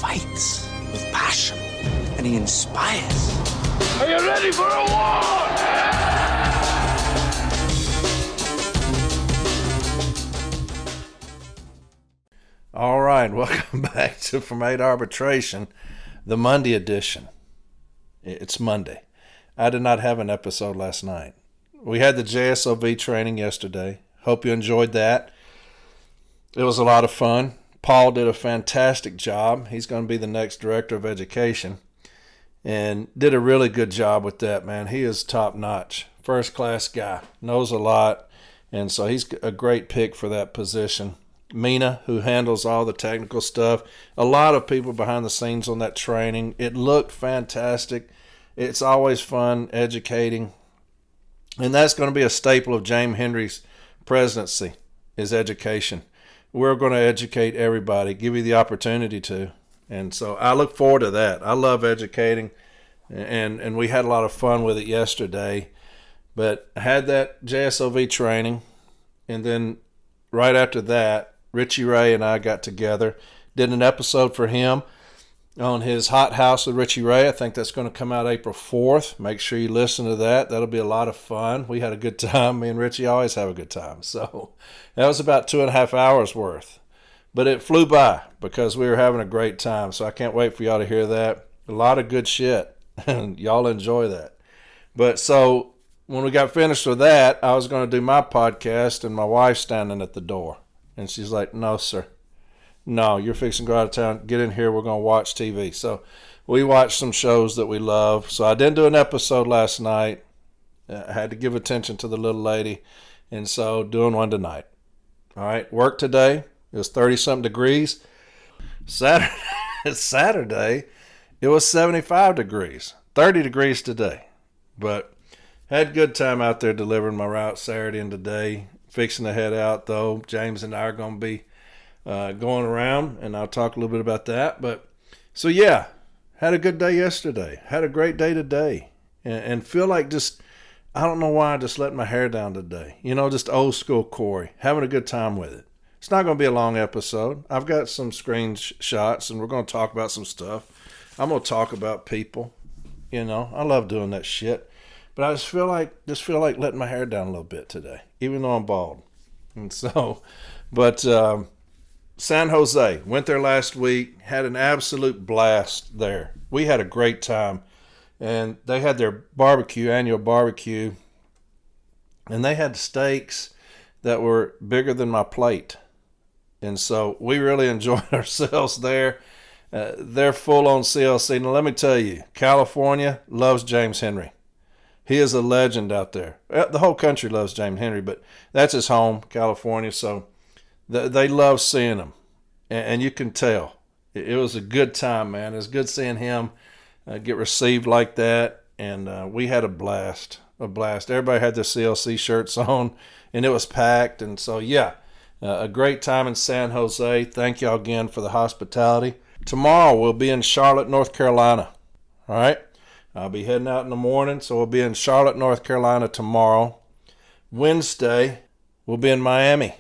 fights with passion, and he inspires. Are you ready for a war? All right, welcome back to From 8 Arbitration, the Monday edition. It's Monday. I did not have an episode last night. We had the JSOV training yesterday. Hope you enjoyed that. It was a lot of fun. Paul did a fantastic job. He's going to be the next director of education and did a really good job with that, man. He is top-notch, first-class guy, knows a lot, and so he's a great pick for that position. Mina, who handles all the technical stuff, a lot of people behind the scenes on that training. It looked fantastic. It's always fun educating, and that's going to be a staple of James Henry's presidency, is education. We're going to educate everybody, give you the opportunity to. And so I look forward to that. I love educating, and we had a lot of fun with it yesterday. But I had that JSOV training, and then right after that, Richie Ray and I got together, did an episode for him on his Hot House with Richie Ray. I think that's going to come out April 4th. Make sure you listen to that. That'll be a lot of fun. We had a good time. Me and Richie always have a good time. So that was about 2.5 hours worth. But it flew by because we were having a great time. So I can't wait for y'all to hear that. A lot of good shit. And y'all enjoy that. But so when we got finished with that, I was going to do my podcast, and my wife's standing at the door. And she's like, "No, sir. No, you're fixing to go out of town. Get in here. We're going to watch TV." So we watched some shows that we love. So I didn't do an episode last night. I had to give attention to the little lady. And so doing one tonight. All right. Work today. It was 30-something degrees. Saturday, it was 75 degrees. 30 degrees today. But had a good time out there delivering my route Saturday and today. Fixing to head out, though. James and I are going to be going around, and I'll talk a little bit about that. But so yeah, had a good day yesterday. Had a great day today, and feel like just, I don't know why I just let my hair down today. You know, just old school Corey, having a good time with it. It's not going to be a long episode. I've got some screenshots, and we're going to talk about some stuff. I'm going to talk about people. You know, I love doing that shit. But I just feel like letting my hair down a little bit today, even though I'm bald. And so, but San Jose, went there last week, had an absolute blast there. We had a great time. And they had their annual barbecue, and they had steaks that were bigger than my plate. And so we really enjoyed ourselves there. They're full on CLC. Now let me tell you, California loves James Henry. He is a legend out there. The whole country loves James Henry, but that's his home, California. So they love seeing him, and you can tell. It was a good time, man. It was good seeing him get received like that, and we had a blast. Everybody had their CLC shirts on, and it was packed. And so, yeah, a great time in San Jose. Thank y'all again for the hospitality. Tomorrow we'll be in Charlotte, North Carolina. All right? I'll be heading out in the morning, so we'll be in Charlotte, North Carolina tomorrow. Wednesday, we'll be in Miami.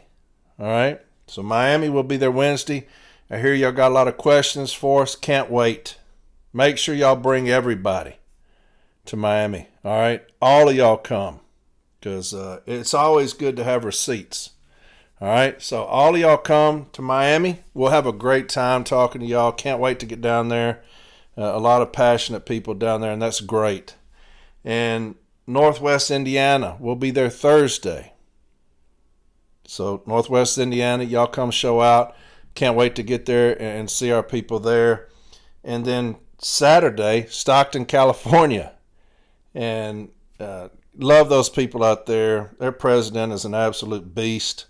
All right? So Miami will be there Wednesday. I hear y'all got a lot of questions for us. Can't wait. Make sure y'all bring everybody to Miami. All right? All of y'all come, because it's always good to have receipts. All right? So all of y'all come to Miami. We'll have a great time talking to y'all. Can't wait to get down there. A lot of passionate people down there, and that's great. And Northwest Indiana, we'll be there Thursday. So Northwest Indiana, y'all come show out. Can't wait to get there and see our people there. And then Saturday, Stockton, California. And love those people out there. Their president is an absolute beast.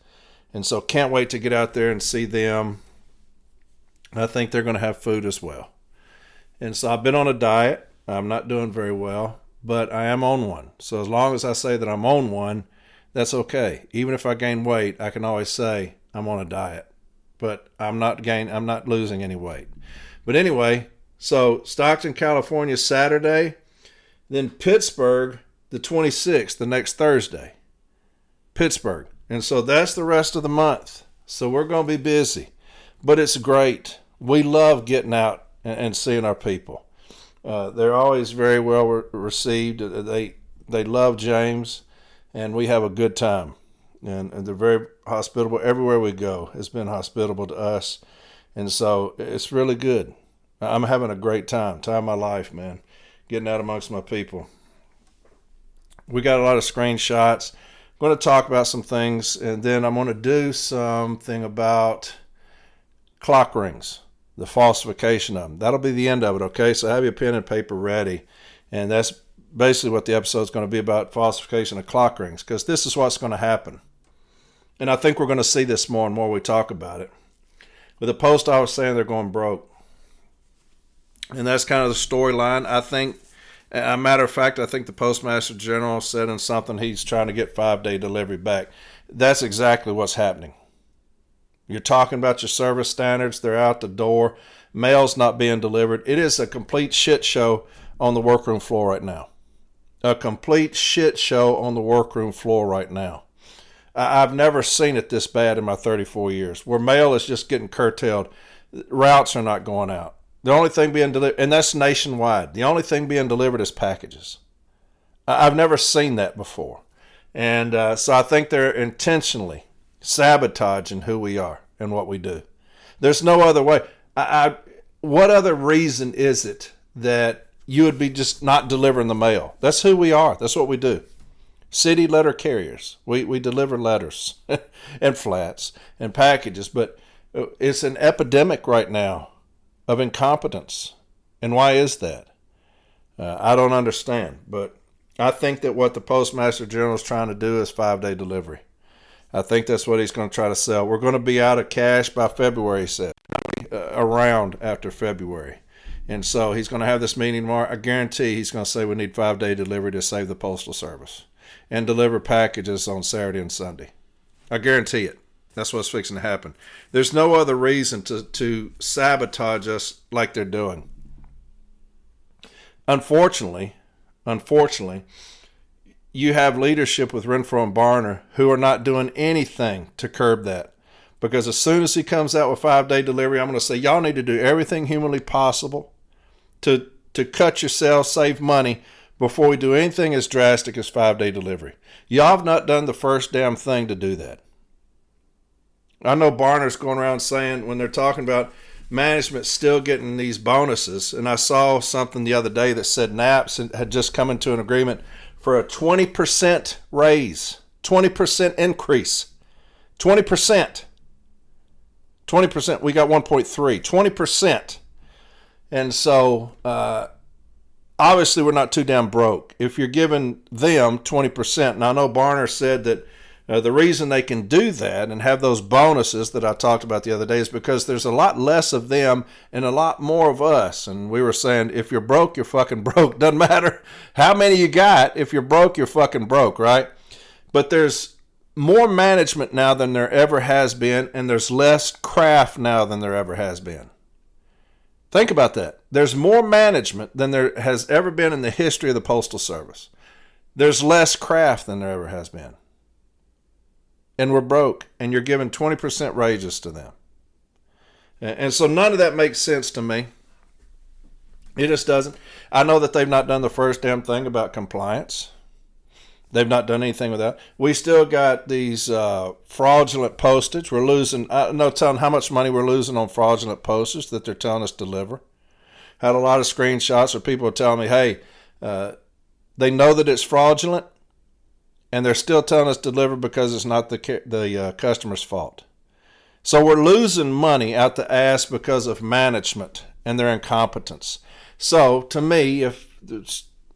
And so can't wait to get out there and see them. I think they're going to have food as well. And so I've been on a diet. I'm not doing very well, but I am on one. So as long as I say that I'm on one, that's okay. Even if I gain weight, I can always say I'm on a diet. But I'm not losing any weight. But anyway, so Stockton, California, Saturday. Then Pittsburgh, the 26th, the next Thursday. Pittsburgh. And so that's the rest of the month. So we're going to be busy. But it's great. We love getting out and seeing our people. They're always very well received. They love James, and we have a good time. And they're very hospitable. Everywhere we go has been hospitable to us. And so it's really good. I'm having a great time of my life, man, getting out amongst my people. We got a lot of screenshots. I'm going to talk about some things, and then I'm going to do something about clock rings, the falsification of them. That'll be the end of it, okay? So have your pen and paper ready. And that's basically what the episode's going to be about, falsification of clock rings, because this is what's going to happen. And I think we're going to see this more and more we talk about it. With the post office saying they're going broke. And that's kind of the storyline. I think, as a matter of fact, I think the Postmaster General said in something he's trying to get 5-day delivery back. That's exactly what's happening. You're talking about your service standards. They're out the door. Mail's not being delivered. It is a complete shit show on the workroom floor right now. A complete shit show on the workroom floor right now. I've never seen it this bad in my 34 years, where mail is just getting curtailed. Routes are not going out. The only thing being delivered, and that's nationwide, the only thing being delivered is packages. I've never seen that before. And so I think they're intentionally sabotaging who we are and what we do. There's no other way. What other reason is it that you would be just not delivering the mail? That's who we are. That's what we do. City letter carriers. We deliver letters and flats and packages, but it's an epidemic right now of incompetence. And why is that? I don't understand, but I think that what the Postmaster General is trying to do is 5-day delivery. I think that's what he's going to try to sell. We're going to be out of cash by February, he said, around after February. And so he's going to have this meeting tomorrow. I guarantee he's going to say we need 5-day delivery to save the Postal Service and deliver packages on Saturday and Sunday. I guarantee it. That's what's fixing to happen. There's no other reason to sabotage us like they're doing. Unfortunately, you have leadership with Renfro and Barner who are not doing anything to curb that. Because as soon as he comes out with 5-day delivery, I'm going to say, y'all need to do everything humanly possible to cut yourselves, save money, before we do anything as drastic as 5-day delivery. Y'all have not done the first damn thing to do that. I know Barner's going around saying, when they're talking about management still getting these bonuses, and I saw something the other day that said NAPS had just come into an agreement for a 20% raise, 20% increase, 20%. 20%, we got 1.3, 20%. And so, obviously we're not too damn broke. If you're giving them 20%, and I know Barner said that the reason they can do that and have those bonuses that I talked about the other day is because there's a lot less of them and a lot more of us. And we were saying, if you're broke, you're fucking broke. Doesn't matter how many you got. If you're broke, you're fucking broke, right? But there's more management now than there ever has been, and there's less craft now than there ever has been. Think about that. There's more management than there has ever been in the history of the Postal Service. There's less craft than there ever has been. And we're broke, and you're giving 20% raises to them. And so none of that makes sense to me. It just doesn't. I know that they've not done the first damn thing about compliance. They've not done anything with that. We still got these fraudulent postage. We're losing, no telling how much money we're losing on fraudulent postage that they're telling us to deliver. Had a lot of screenshots where people are telling me, hey, they know that it's fraudulent, and they're still telling us to deliver because it's not the customer's fault. So we're losing money out the ass because of management and their incompetence. So to me, if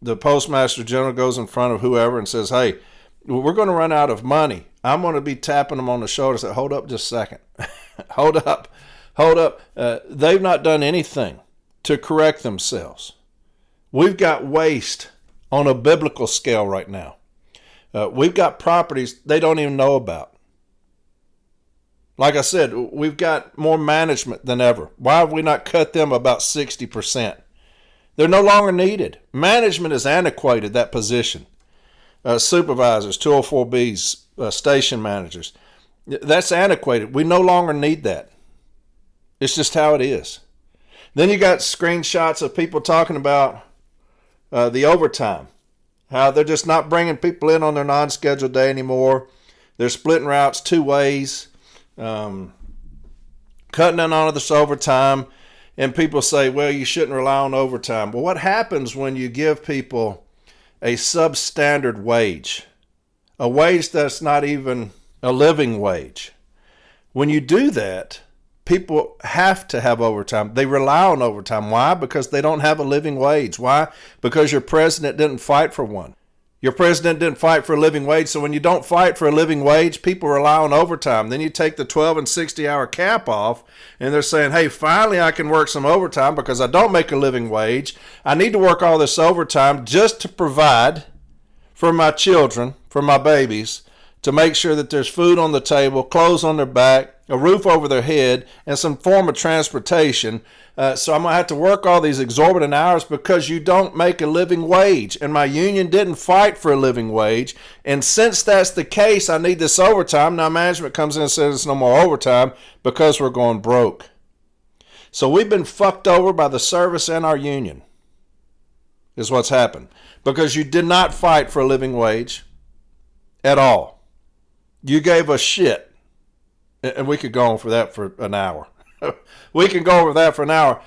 the Postmaster General goes in front of whoever and says, hey, we're going to run out of money, I'm going to be tapping them on the shoulder and say, hold up just a second. Hold up. They've not done anything to correct themselves. We've got waste on a biblical scale right now. We've got properties they don't even know about. Like I said, we've got more management than ever. Why have we not cut them about 60%? They're no longer needed. Management is antiquated, that position. Supervisors, 204Bs, station managers. That's antiquated. We no longer need that. It's just how it is. Then you got screenshots of people talking about the overtime, how they're just not bringing people in on their non-scheduled day anymore. They're splitting routes 2 ways, cutting in on this overtime. And people say, well, you shouldn't rely on overtime. Well, what happens when you give people a substandard wage, a wage that's not even a living wage? When you do that, people have to have overtime. They rely on overtime. Why? Because they don't have a living wage. Why? Because your president didn't fight for one. Your president didn't fight for a living wage. So when you don't fight for a living wage, people rely on overtime. Then you take the 12 and 60-hour cap off, and they're saying, hey, finally I can work some overtime because I don't make a living wage. I need to work all this overtime just to provide for my children, for my babies, to make sure that there's food on the table, clothes on their back, a roof over their head, and some form of transportation. So I'm going to have to work all these exorbitant hours because you don't make a living wage. And my union didn't fight for a living wage. And since that's the case, I need this overtime. Now management comes in and says it's no more overtime because we're going broke. So we've been fucked over by the service and our union, is what's happened. Because you did not fight for a living wage at all. You gave us shit. And we could go on for that for an hour. We can go over that for an hour.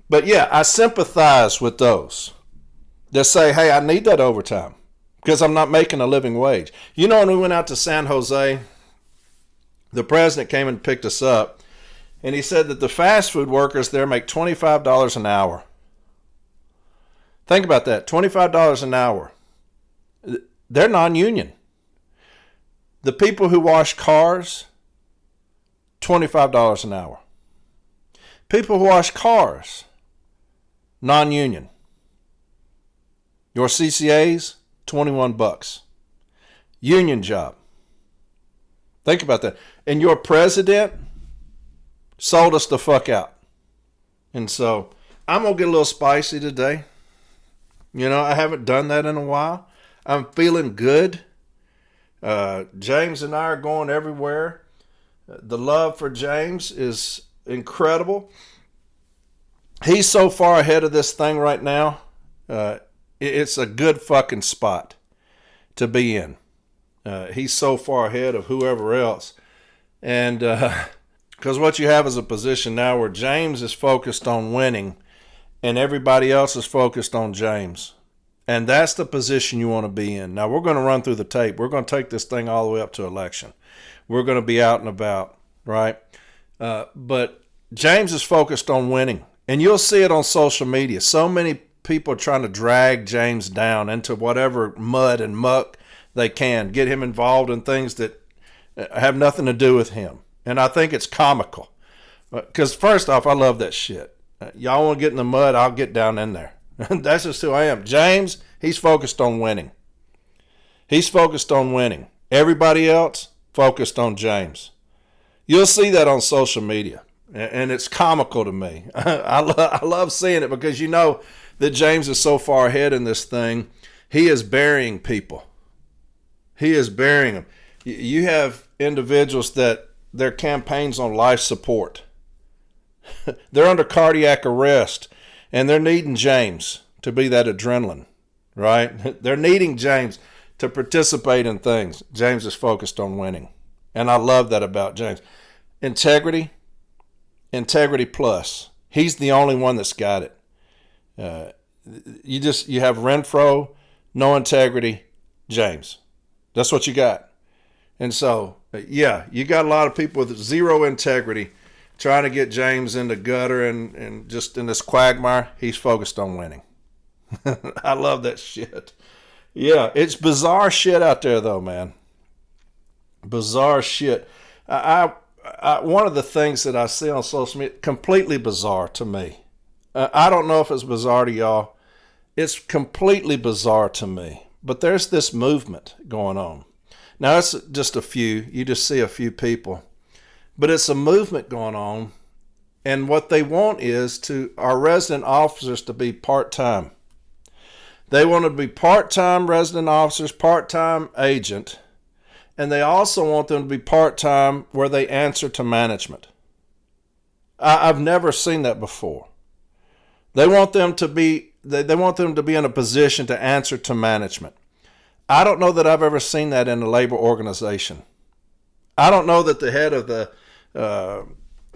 But yeah, I sympathize with those that say, hey, I need that overtime because I'm not making a living wage. You know, when we went out to San Jose, the president came and picked us up, and he said that the fast food workers there make $25 an hour. Think about that, $25 an hour. They're non-union. The people who wash cars, $25 an hour. People who wash cars, non-union. Your CCAs, $21. Union job. Think about that. And your president sold us the fuck out. And so I'm going to get a little spicy today. You know, I haven't done that in a while. I'm feeling good. James and I are going everywhere. The love for James is incredible. He's so far ahead of this thing right now. It's a good fucking spot to be in. He's so far ahead of whoever else. And because what you have is a position now where James is focused on winning and everybody else is focused on James. And that's the position you want to be in. Now, we're going to run through the tape. We're going to take this thing all the way up to election. We're going to be out and about, right? But James is focused on winning. And you'll see it on social media. So many people are trying to drag James down into whatever mud and muck they can, get him involved in things that have nothing to do with him. And I think it's comical. Because first off, I love that shit. Y'all want to get in the mud, I'll get down in there. That's just who I am. James, he's focused on winning. He's focused on winning. Everybody else focused on James. You'll see that on social media. And it's comical to me. I love seeing it because you know that James is so far ahead in this thing. He is burying people. He is burying them. You have individuals that their campaign's on life support. They're under cardiac arrest, and they're needing James to be that adrenaline, right? They're needing James to participate in things. James is focused on winning, and I love that about James. Integrity plus. He's the only one that's got it. You have Renfro, no integrity, James. That's what you got. And so, yeah, you got a lot of people with zero integrity trying to get James in the gutter and just in this quagmire. He's focused on winning. I love that shit. Yeah, it's bizarre shit out there, though, man. Bizarre shit. I one of the things that I see on social media, completely bizarre to me. I don't know if it's bizarre to y'all. It's completely bizarre to me. But there's this movement going on. Now, it's just a few. You just see a few people. But it's a movement going on. And what they want is to our resident officers to be part-time. They want to be part-time resident officers, part-time agent. And they also want them to be part-time where they answer to management. I've never seen that before. They want them to be in a position to answer to management. I don't know that I've ever seen that in a labor organization. I don't know that the head of the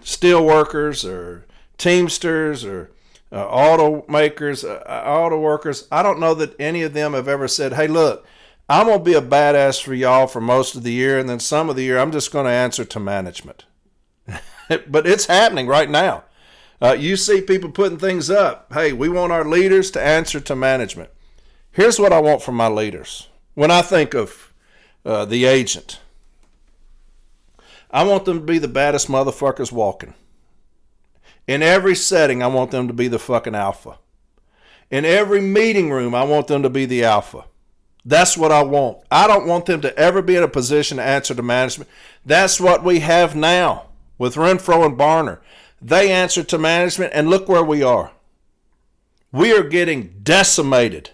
steel workers or Teamsters or automakers, auto workers, I don't know that any of them have ever said, hey, look, I'm going to be a badass for y'all for most of the year, and then some of the year I'm just going to answer to management. But it's happening right now. You see people putting things up. Hey, we want our leaders to answer to management. Here's what I want from my leaders. When I think of the agent, I want them to be the baddest motherfuckers walking. In every setting, I want them to be the fucking alpha. In every meeting room, I want them to be the alpha. That's what I want. I don't want them to ever be in a position to answer to management. That's what we have now with Renfro and Barner. They answer to management, and look where we are. We are getting decimated,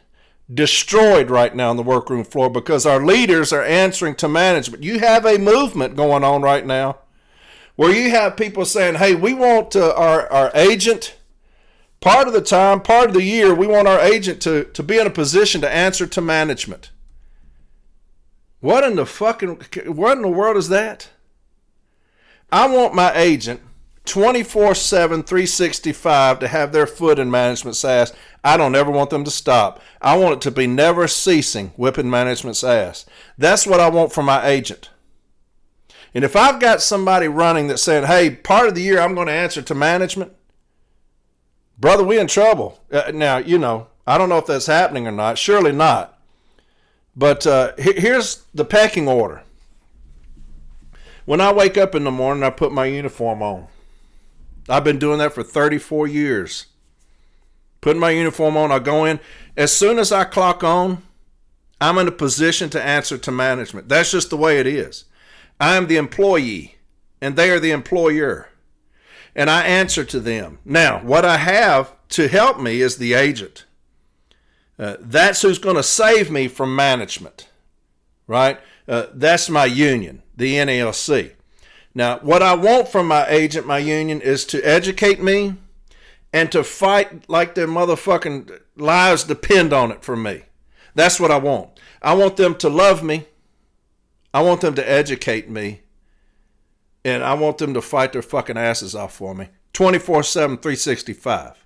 destroyed right now on the workroom floor because our leaders are answering to management. You have a movement going on right now where you have people saying, hey, we want our agent, part of the time, part of the year, we want our agent to be in a position to answer to management. What in the world is that? I want my agent 24/7, 365 to have their foot in management's ass. I don't ever want them to stop. I want it to be never ceasing whipping management's ass. That's what I want from my agent. And if I've got somebody running that's saying, hey, part of the year I'm going to answer to management, brother, we in trouble. Now, I don't know if that's happening or not. Surely not. But here's the pecking order. When I wake up in the morning, I put my uniform on. I've been doing that for 34 years. Putting my uniform on, I go in. As soon as I clock on, I'm in a position to answer to management. That's just the way it is. I am the employee, and they are the employer. And I answer to them. Now, what I have to help me is the agent. That's who's going to save me from management, right? That's my union, the NALC. Now, what I want from my agent, my union, is to educate me and to fight like their motherfucking lives depend on it from me. That's what I want. I want them to love me. I want them to educate me. And I want them to fight their fucking asses off for me. 24/7, 365.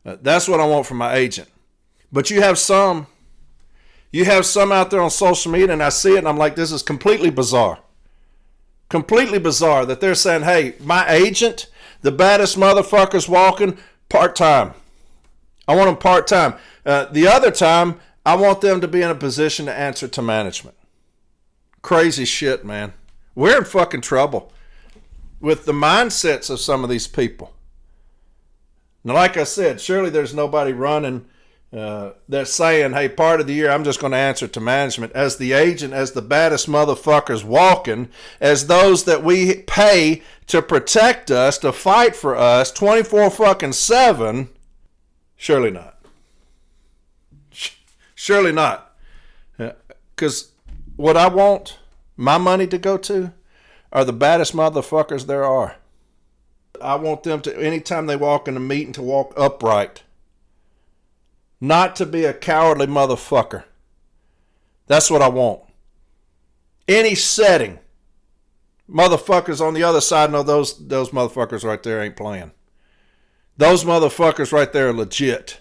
That's what I want from my agent. But you have some out there on social media, and I see it, and I'm like, this is completely bizarre. Completely bizarre that they're saying, hey, my agent, the baddest motherfuckers walking, part-time. I want them part-time. The other time, I want them to be in a position to answer to management. Crazy shit, man. We're in fucking trouble with the mindsets of some of these people. Now, like I said, surely there's nobody running that's saying, hey, part of the year I'm just going to answer to management as the agent, as the baddest motherfuckers walking, as those that we pay to protect us, to fight for us 24/7. Surely not. Surely not. Because what I want my money to go to are the baddest motherfuckers there are. I want them to, anytime they walk in a meeting, to walk upright. Not to be a cowardly motherfucker. That's what I want. Any setting. Motherfuckers on the other side know those motherfuckers right there ain't playing. Those motherfuckers right there are legit.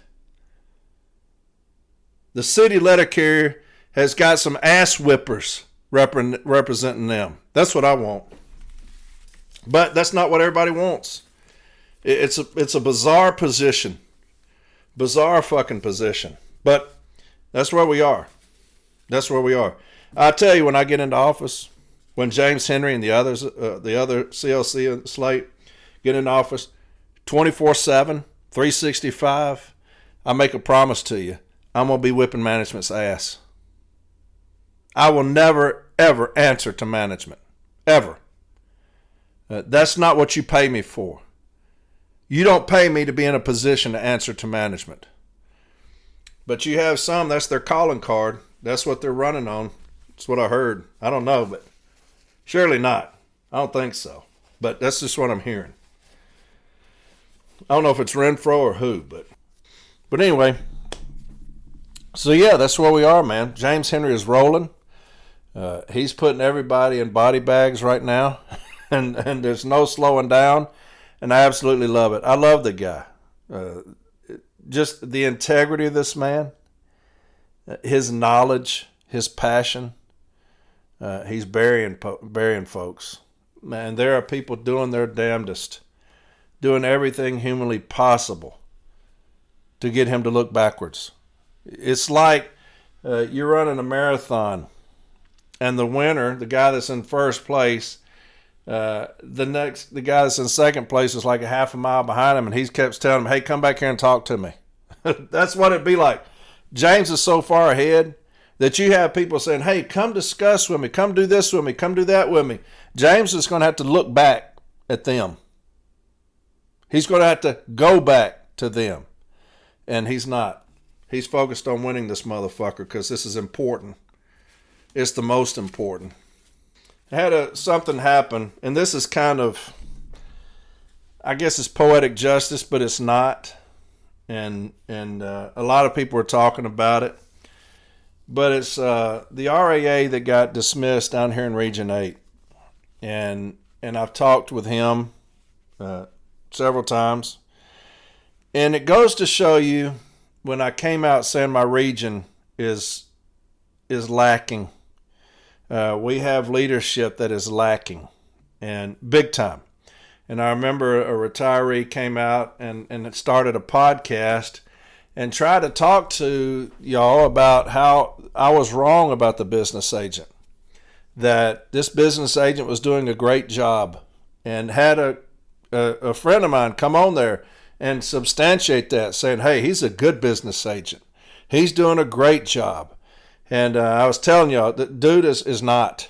The city letter carrier has got some ass whippers representing them. That's what I want. But that's not what everybody wants. It's a bizarre position. Bizarre fucking position. But that's where we are. That's where we are. I tell you, when I get into office, when James Henry and the others, the other CLC slate get into office, 24/7, 365, I make a promise to you. I'm going to be whipping management's ass. I will never, ever answer to management. Ever. That's not what you pay me for. You don't pay me to be in a position to answer to management. But you have some, that's their calling card. That's what they're running on. That's what I heard. I don't know, but surely not. I don't think so. But that's just what I'm hearing. I don't know if it's Renfro or who, but But anyway, so yeah, that's where we are, man. James Henry is rolling. He's putting everybody in body bags right now, and there's no slowing down, and I absolutely love it. I love the guy. Just the integrity of this man, his knowledge, his passion. He's burying folks. Man, there are people doing their damnedest, doing everything humanly possible to get him to look backwards. It's like you're running a marathon, and the winner, the guy that's in first place, the guy that's in second place is like a half a mile behind him, and he kept telling him, hey, come back here and talk to me. That's what it'd be like. James is so far ahead that you have people saying, hey, come discuss with me, come do this with me, come do that with me. James is going to have to look back at them. He's going to have to go back to them. And he's not. He's focused on winning this motherfucker because this is important. It's the most important. I had something happen, and this is kind of, I guess it's poetic justice, but it's not. And a lot of people are talking about it. But it's the RAA that got dismissed down here in Region 8. And I've talked with him several times. And it goes to show you, when I came out saying my region is lacking, we have leadership that is lacking, and big time. And I remember a retiree came out and it started a podcast and tried to talk to y'all about how I was wrong about the business agent, that this business agent was doing a great job, and had a friend of mine come on there and substantiate that, saying, hey, he's a good business agent. He's doing a great job. And I was telling y'all, the dude is not.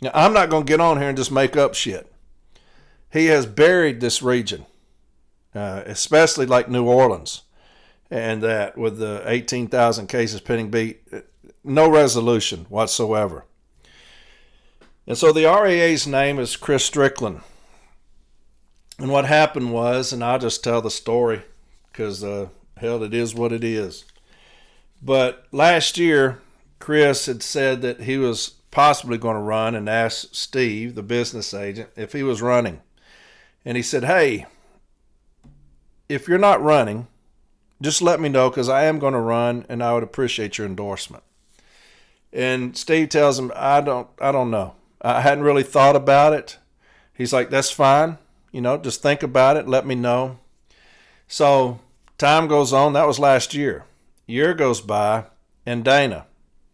Now, I'm not going to get on here and just make up shit. He has buried this region, especially like New Orleans, and that with the 18,000 cases pending beat, no resolution whatsoever. And so the RAA's name is Chris Strickland. And what happened was, and I'll just tell the story because, hell, it is what it is. But last year, Chris had said that he was possibly going to run, and asked Steve, the business agent, if he was running. And he said, hey, if you're not running, just let me know, because I am going to run, and I would appreciate your endorsement. And Steve tells him, I don't know. I hadn't really thought about it. He's like, that's fine. Just think about it. Let me know. So time goes on. That was last year. Year goes by, and Dana,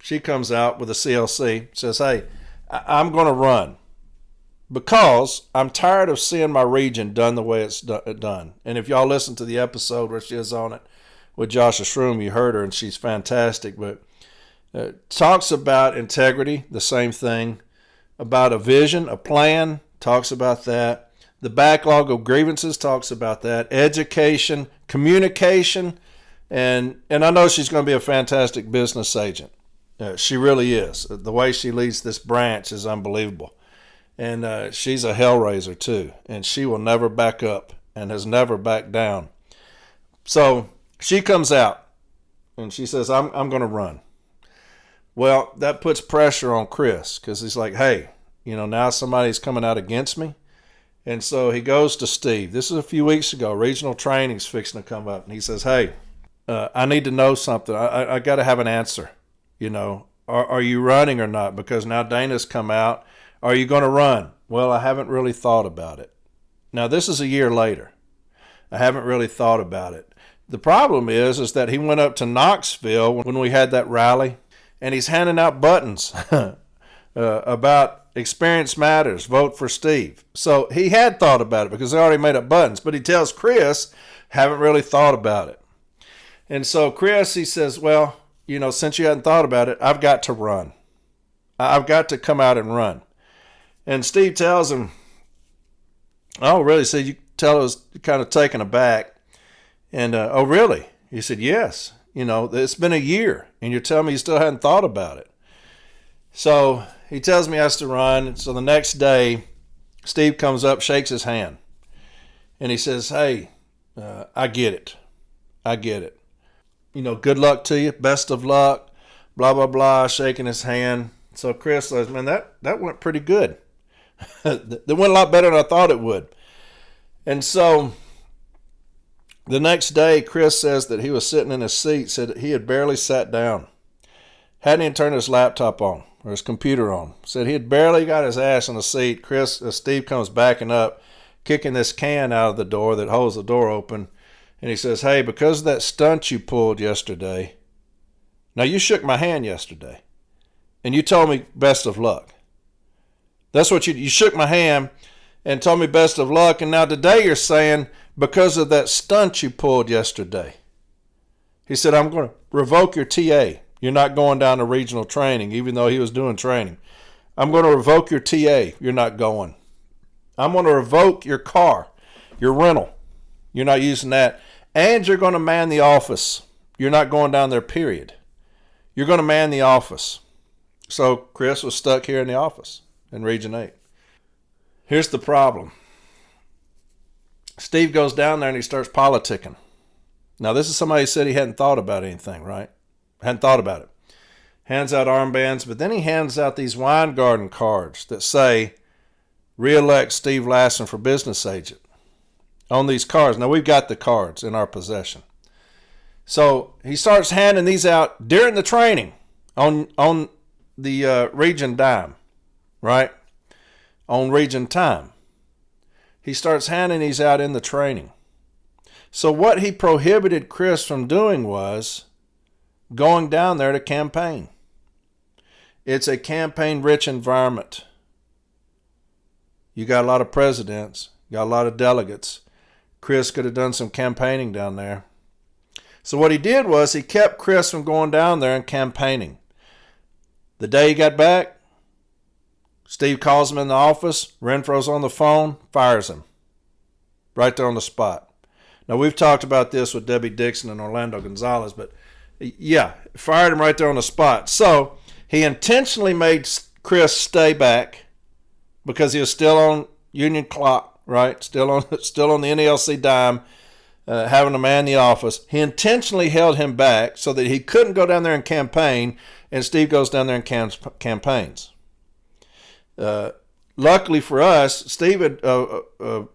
she comes out with a CLC, says, hey, I'm going to run because I'm tired of seeing my region done the way it's done. And if y'all listen to the episode where she is on it with Joshua Shroom, you heard her, and she's fantastic. But talks about integrity, the same thing, about a vision, a plan, talks about that. The backlog of grievances talks about that. Education, communication, and I know she's going to be a fantastic business agent. She really is. The way she leads this branch is unbelievable. And she's a hellraiser too. And she will never back up and has never backed down. So she comes out and she says, I'm going to run. Well, that puts pressure on Chris, because he's like, hey, now somebody's coming out against me. And so he goes to Steve. This is a few weeks ago. Regional training's fixing to come up. And he says, hey, I need to know something. I got to have an answer. Are you running or not? Because now Dana's come out. Are you going to run? Well, I haven't really thought about it. Now, this is a year later. I haven't really thought about it. The problem is that he went up to Knoxville when we had that rally, and he's handing out buttons about experience matters, vote for Steve. So he had thought about it because they already made up buttons, but he tells Chris, haven't really thought about it. And so Chris, he says, well, since you hadn't thought about it, I've got to run. I've got to come out and run. And Steve tells him, oh, really? So you tell us kind of taken aback. And, oh, really? He said, yes. It's been a year, and you're telling me you still hadn't thought about it. So he tells me he has to run. So the next day, Steve comes up, shakes his hand. And he says, hey, I get it. good luck to you, best of luck, blah, blah, blah, shaking his hand. So Chris says, man, that went pretty good. That went a lot better than I thought it would. And so the next day, Chris says that he was sitting in his seat, said that he had barely sat down. Hadn't even turned his laptop on or his computer on. Said he had barely got his ass in the seat. Steve comes backing up, kicking this can out of the door that holds the door open. And he says, hey, because of that stunt you pulled yesterday, now you shook my hand yesterday, and you told me best of luck. That's what you shook my hand and told me best of luck, and now today you're saying because of that stunt you pulled yesterday. He said, I'm going to revoke your TA. You're not going down to regional training, even though he was doing training. I'm going to revoke your TA. You're not going. I'm going to revoke your car, your rental. You're not using that. And you're going to man the office. You're not going down there, period. You're going to man the office. So Chris was stuck here in the office in Region 8. Here's the problem. Steve goes down there and he starts politicking. Now, this is somebody who said he hadn't thought about anything, right? Hadn't thought about it. Hands out armbands, but then he hands out these wine garden cards that say, re-elect Steve Lassen for business agent on these cards. Now, we've got the cards in our possession. So he starts handing these out during the training on the region dime, right? On region time. He starts handing these out in the training. So what he prohibited Chris from doing was going down there to campaign. It's a campaign-rich environment. You got a lot of presidents, you got a lot of delegates. Chris could have done some campaigning down there. So what he did was he kept Chris from going down there and campaigning. The day he got back, Steve calls him in the office, Renfro's on the phone, fires him. Right there on the spot. Now, we've talked about this with Debbie Dixon and Orlando Gonzalez, but yeah, fired him right there on the spot. So he intentionally made Chris stay back because he was still on union clock, right? Still on the NALC dime, having to man the office. He intentionally held him back so that he couldn't go down there and campaign, and Steve goes down there and campaigns. Luckily for us, Steve had a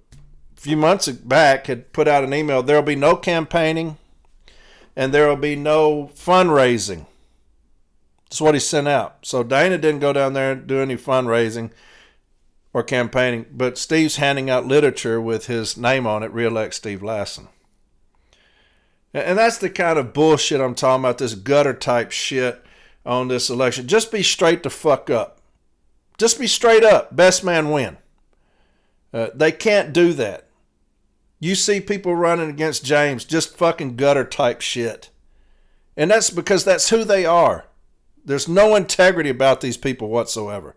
few months back had put out an email, there will be no campaigning and there will be no fundraising. That's what he sent out. So Dana didn't go down there and do any fundraising or campaigning, but Steve's handing out literature with his name on it, re-elect Steve Lassen. And that's the kind of bullshit I'm talking about, this gutter type shit on this election. Just be straight the fuck up. Just be straight up. Best man win. They can't do that. You see people running against James, just fucking gutter type shit. And that's because that's who they are. There's no integrity about these people whatsoever.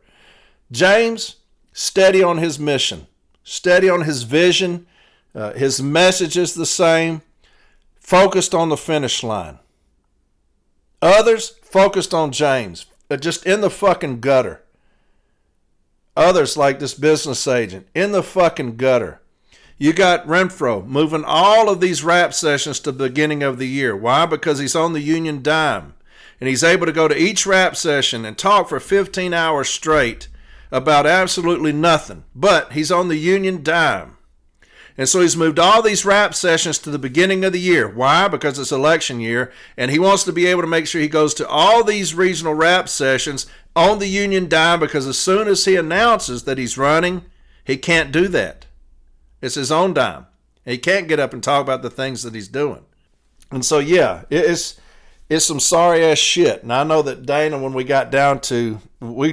James, steady on his mission, steady on his vision. His message is the same, focused on the finish line. Others focused on James, just in the fucking gutter. Others, like this business agent, in the fucking gutter. You got Renfro moving all of these rap sessions to the beginning of the year. Why? Because he's on the union dime. And he's able to go to each rap session and talk for 15 hours straight about absolutely nothing. But he's on the union dime. And so he's moved all these rap sessions to the beginning of the year. Why? Because it's election year. And he wants to be able to make sure he goes to all these regional rap sessions on the union dime, because as soon as he announces that he's running, he can't do that. It's his own dime. He can't get up and talk about the things that he's doing. And so, yeah, it's some sorry-ass shit. And I know that Dana, when we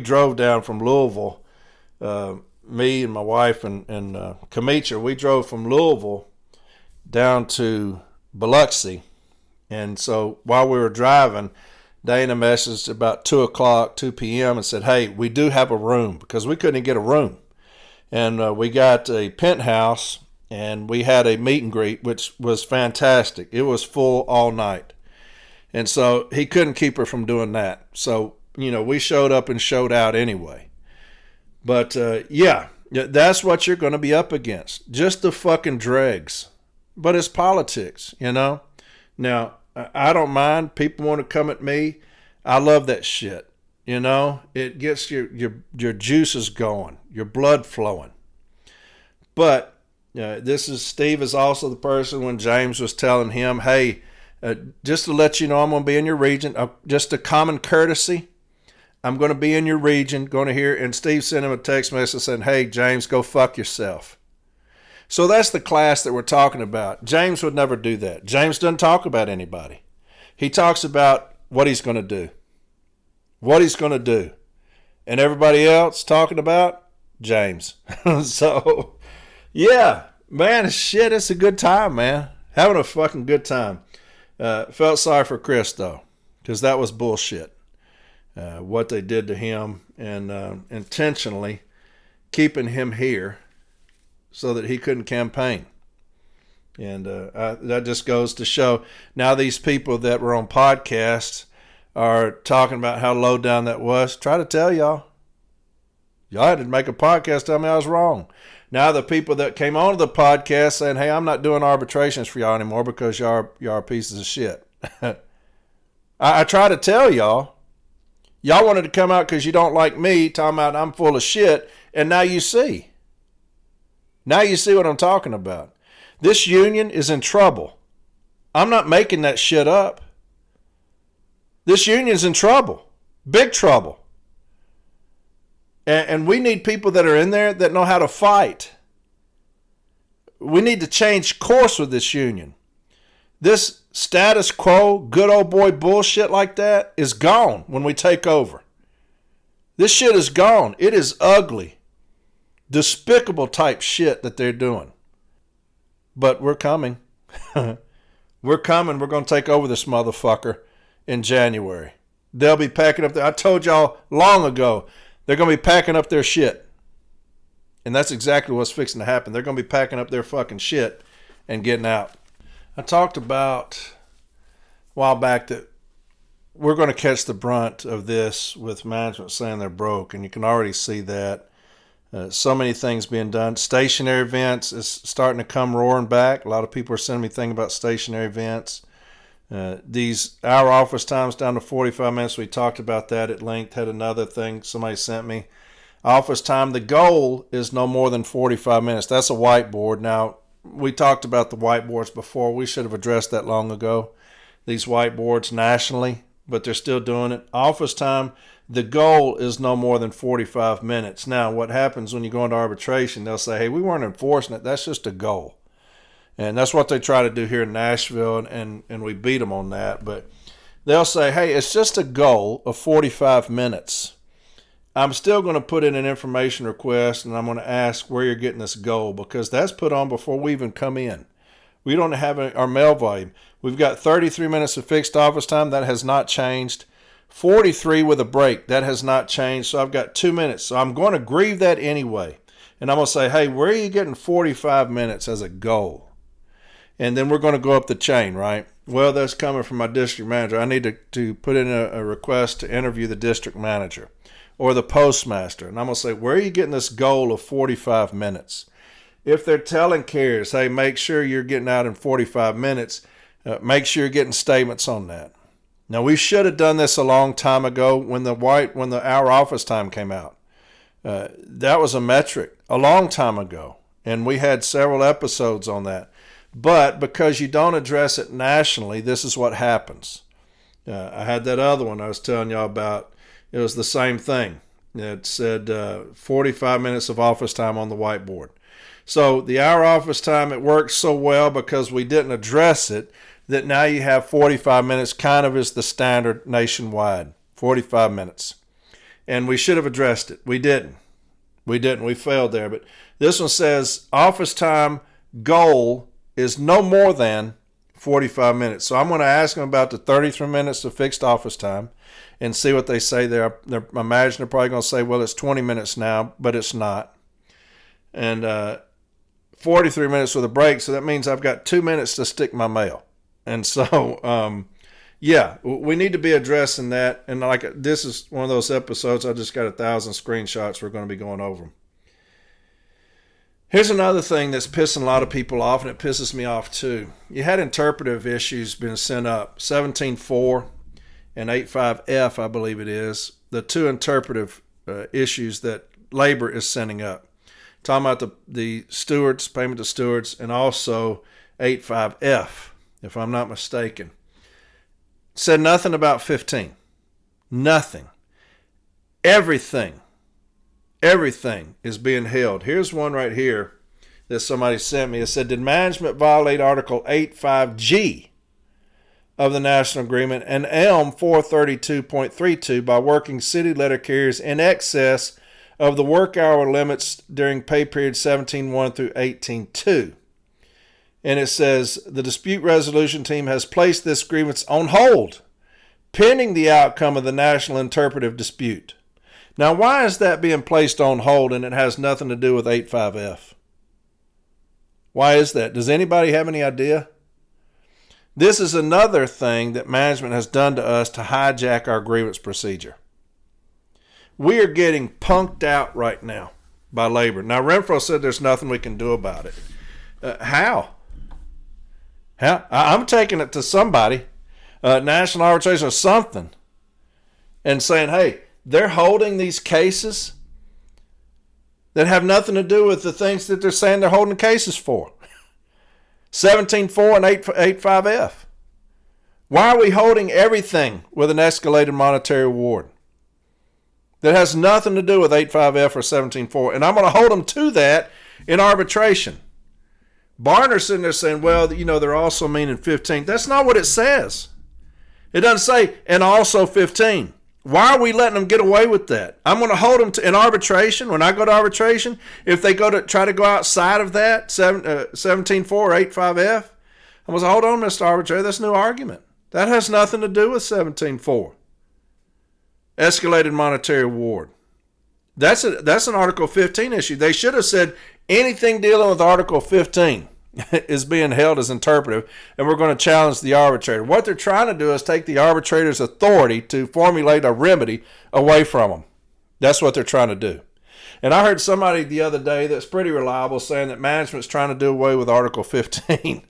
drove down from Louisville, me and my wife and Kamisha, we drove from Louisville down to Biloxi. And so while we were driving, Dana messaged about 2 p.m. and said, hey, we do have a room, because we couldn't get a room. And we got a penthouse, and we had a meet and greet, which was fantastic. It was full all night. And so he couldn't keep her from doing that. So, we showed up and showed out anyway. But, yeah, that's what you're going to be up against. Just the fucking dregs. But it's politics, Now, I don't mind. People want to come at me. I love that shit. You know, it gets your juices going, your blood flowing. But Steve is also the person when James was telling him, hey, just to let you know, I'm going to be in your region. Just a common courtesy. I'm going to be in your region, going to hear. And Steve sent him a text message saying, hey, James, go fuck yourself. So that's the class that we're talking about. James would never do that. James doesn't talk about anybody. He talks about what he's going to do. What he's going to do. And everybody else talking about James. So, yeah, man, shit, it's a good time, man. Having a fucking good time. Felt sorry for Chris, though, because that was bullshit. What they did to him and intentionally keeping him here so that he couldn't campaign. And that just goes to show now these people that were on podcasts are talking about how low down that was. Try to tell y'all. Y'all had to make a podcast tell me I was wrong. Now the people that came onto the podcast saying, hey, I'm not doing arbitrations for y'all anymore because y'all are pieces of shit. I try to tell y'all. Y'all wanted to come out because you don't like me, talking about I'm full of shit, and now you see. Now you see what I'm talking about. This union is in trouble. I'm not making that shit up. This union's in trouble. Big trouble. And we need people that are in there that know how to fight. We need to change course with this union. This status quo, good old boy bullshit like that is gone when we take over. This shit is gone. It is ugly, despicable type shit that they're doing. But we're coming. We're coming. We're going to take over this motherfucker in January. They'll be packing up I told y'all long ago, they're going to be packing up their shit. And that's exactly what's fixing to happen. They're going to be packing up their fucking shit and getting out. I talked about a while back that we're going to catch the brunt of this with management saying they're broke, and you can already see that. So many things being done. Stationary events is starting to come roaring back. A lot of people are sending me things about stationary events. Our office times down to 45 minutes. We talked about that at length. Had another thing somebody sent me. Office time, the goal is no more than 45 minutes. That's a whiteboard. Now, we talked about the whiteboards before. We should have addressed that long ago. These whiteboards nationally, but they're still doing it. Office time, the goal is no more than 45 minutes. Now, what happens when you go into arbitration, they'll say, hey, we weren't enforcing it. That's just a goal. And that's what they try to do here in Nashville, and we beat them on that. But they'll say, hey, it's just a goal of 45 minutes. I'm still going to put in an information request, and I'm going to ask where you're getting this goal, because that's put on before we even come in. We don't have our mail volume. We've got 33 minutes of fixed office time. That has not changed. 43 with a break. That has not changed. So I've got 2 minutes. So I'm going to grieve that anyway. And I'm going to say, hey, where are you getting 45 minutes as a goal? And then we're going to go up the chain, right? Well, that's coming from my district manager. I need to put in a request to interview the district manager or the postmaster. And I'm going to say, where are you getting this goal of 45 minutes? If they're telling carriers, hey, make sure you're getting out in 45 minutes, make sure you're getting statements on that. Now, we should have done this a long time ago when our office time came out. That was a metric a long time ago, and we had several episodes on that. But because you don't address it nationally, this is what happens. I had that other one I was telling y'all about. It was the same thing. It said 45 minutes of office time on the whiteboard. So the hour office time, it worked so well because we didn't address it that now you have 45 minutes kind of is the standard nationwide, 45 minutes. And we should have addressed it. We didn't. We failed there. But this one says office time goal is no more than 45 minutes. So I'm going to ask them about the 33 minutes of fixed office time and see what they say there. I imagine they're probably going to say, well, it's 20 minutes now, but it's not. And 43 minutes with a break, so that means I've got 2 minutes to stick my mail. And so, yeah, we need to be addressing that. And like this is one of those episodes, I just got 1,000 screenshots. We're going to be going over them. Here's another thing that's pissing a lot of people off, and it pisses me off too. You had interpretive issues being sent up, 17.4 and 8.5F, I believe it is, the two interpretive issues that labor is sending up. Talking about the stewards, payment to stewards, and also 8.5F, if I'm not mistaken. Said nothing about 15. Nothing. Everything is being held. Here's one right here that somebody sent me. It said, did management violate Article 8.5G of the National Agreement and ELM 432.32 by working city letter carriers in excess of the work hour limits during pay period 17.1 through 18.2? And it says, the dispute resolution team has placed this grievance on hold pending the outcome of the national interpretive dispute. Now, why is that being placed on hold and it has nothing to do with 8.5F? Why is that? Does anybody have any idea? This is another thing that management has done to us to hijack our grievance procedure. We are getting punked out right now by labor. Now, Renfro said there's nothing we can do about it. How? I'm taking it to somebody, national arbitration or something, and saying, hey, they're holding these cases that have nothing to do with the things that they're saying they're holding cases for. 17.4 and 8.5F. Why are we holding everything with an escalated monetary award that has nothing to do with 8.5F or 17.4? And I'm going to hold them to that in arbitration. Barner's sitting there saying, well, they're also meaning 15. That's not what it says. It doesn't say, and also 15. Why are we letting them get away with that? I'm going to hold them in arbitration. When I go to arbitration, if they try to go outside of that, 17.4 or 8.5F, I'm going to say, hold on, Mr. Arbitrator, that's a new argument. That has nothing to do with 17.4. Escalated monetary award. That's an Article 15 issue. They should have said anything dealing with Article 15 is being held as interpretive, and we're going to challenge the arbitrator. What they're trying to do is take the arbitrator's authority to formulate a remedy away from them. That's what they're trying to do. And I heard somebody the other day that's pretty reliable saying that management's trying to do away with Article 15.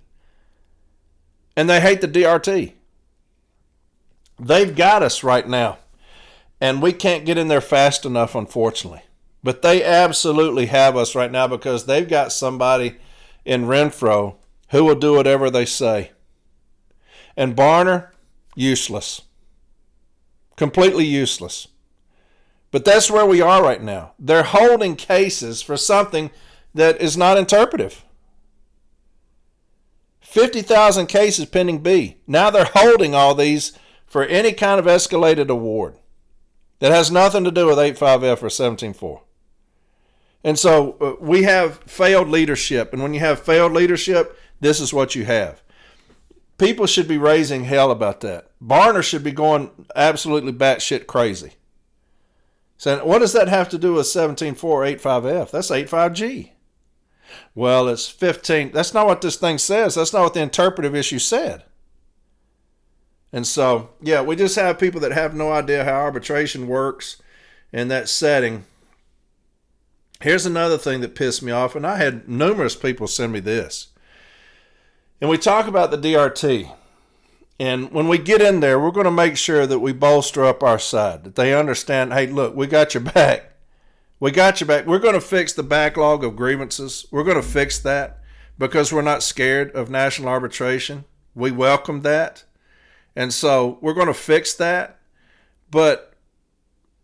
And they hate the DRT. They've got us right now. And we can't get in there fast enough, unfortunately. But they absolutely have us right now because they've got somebody in Renfro who will do whatever they say. And Barner, useless. Completely useless. But that's where we are right now. They're holding cases for something that is not interpretive. 50,000 cases pending B. Now they're holding all these for any kind of escalated award that has nothing to do with 8.5F or 17.4. And so we have failed leadership. And when you have failed leadership, this is what you have. People should be raising hell about that. Barner should be going absolutely batshit crazy. Saying, what does that have to do with 17.4 or 8.5F? That's 8.5G. Well, it's 15. That's not what this thing says. That's not what the interpretive issue said. And so, yeah, we just have people that have no idea how arbitration works in that setting. Here's another thing that pissed me off, and I had numerous people send me this. And we talk about the DRT. And when we get in there, we're going to make sure that we bolster up our side, that they understand, hey, look, we got your back. We got your back. We're going to fix the backlog of grievances. We're going to fix that because we're not scared of national arbitration. We welcome that. And so we're going to fix that. But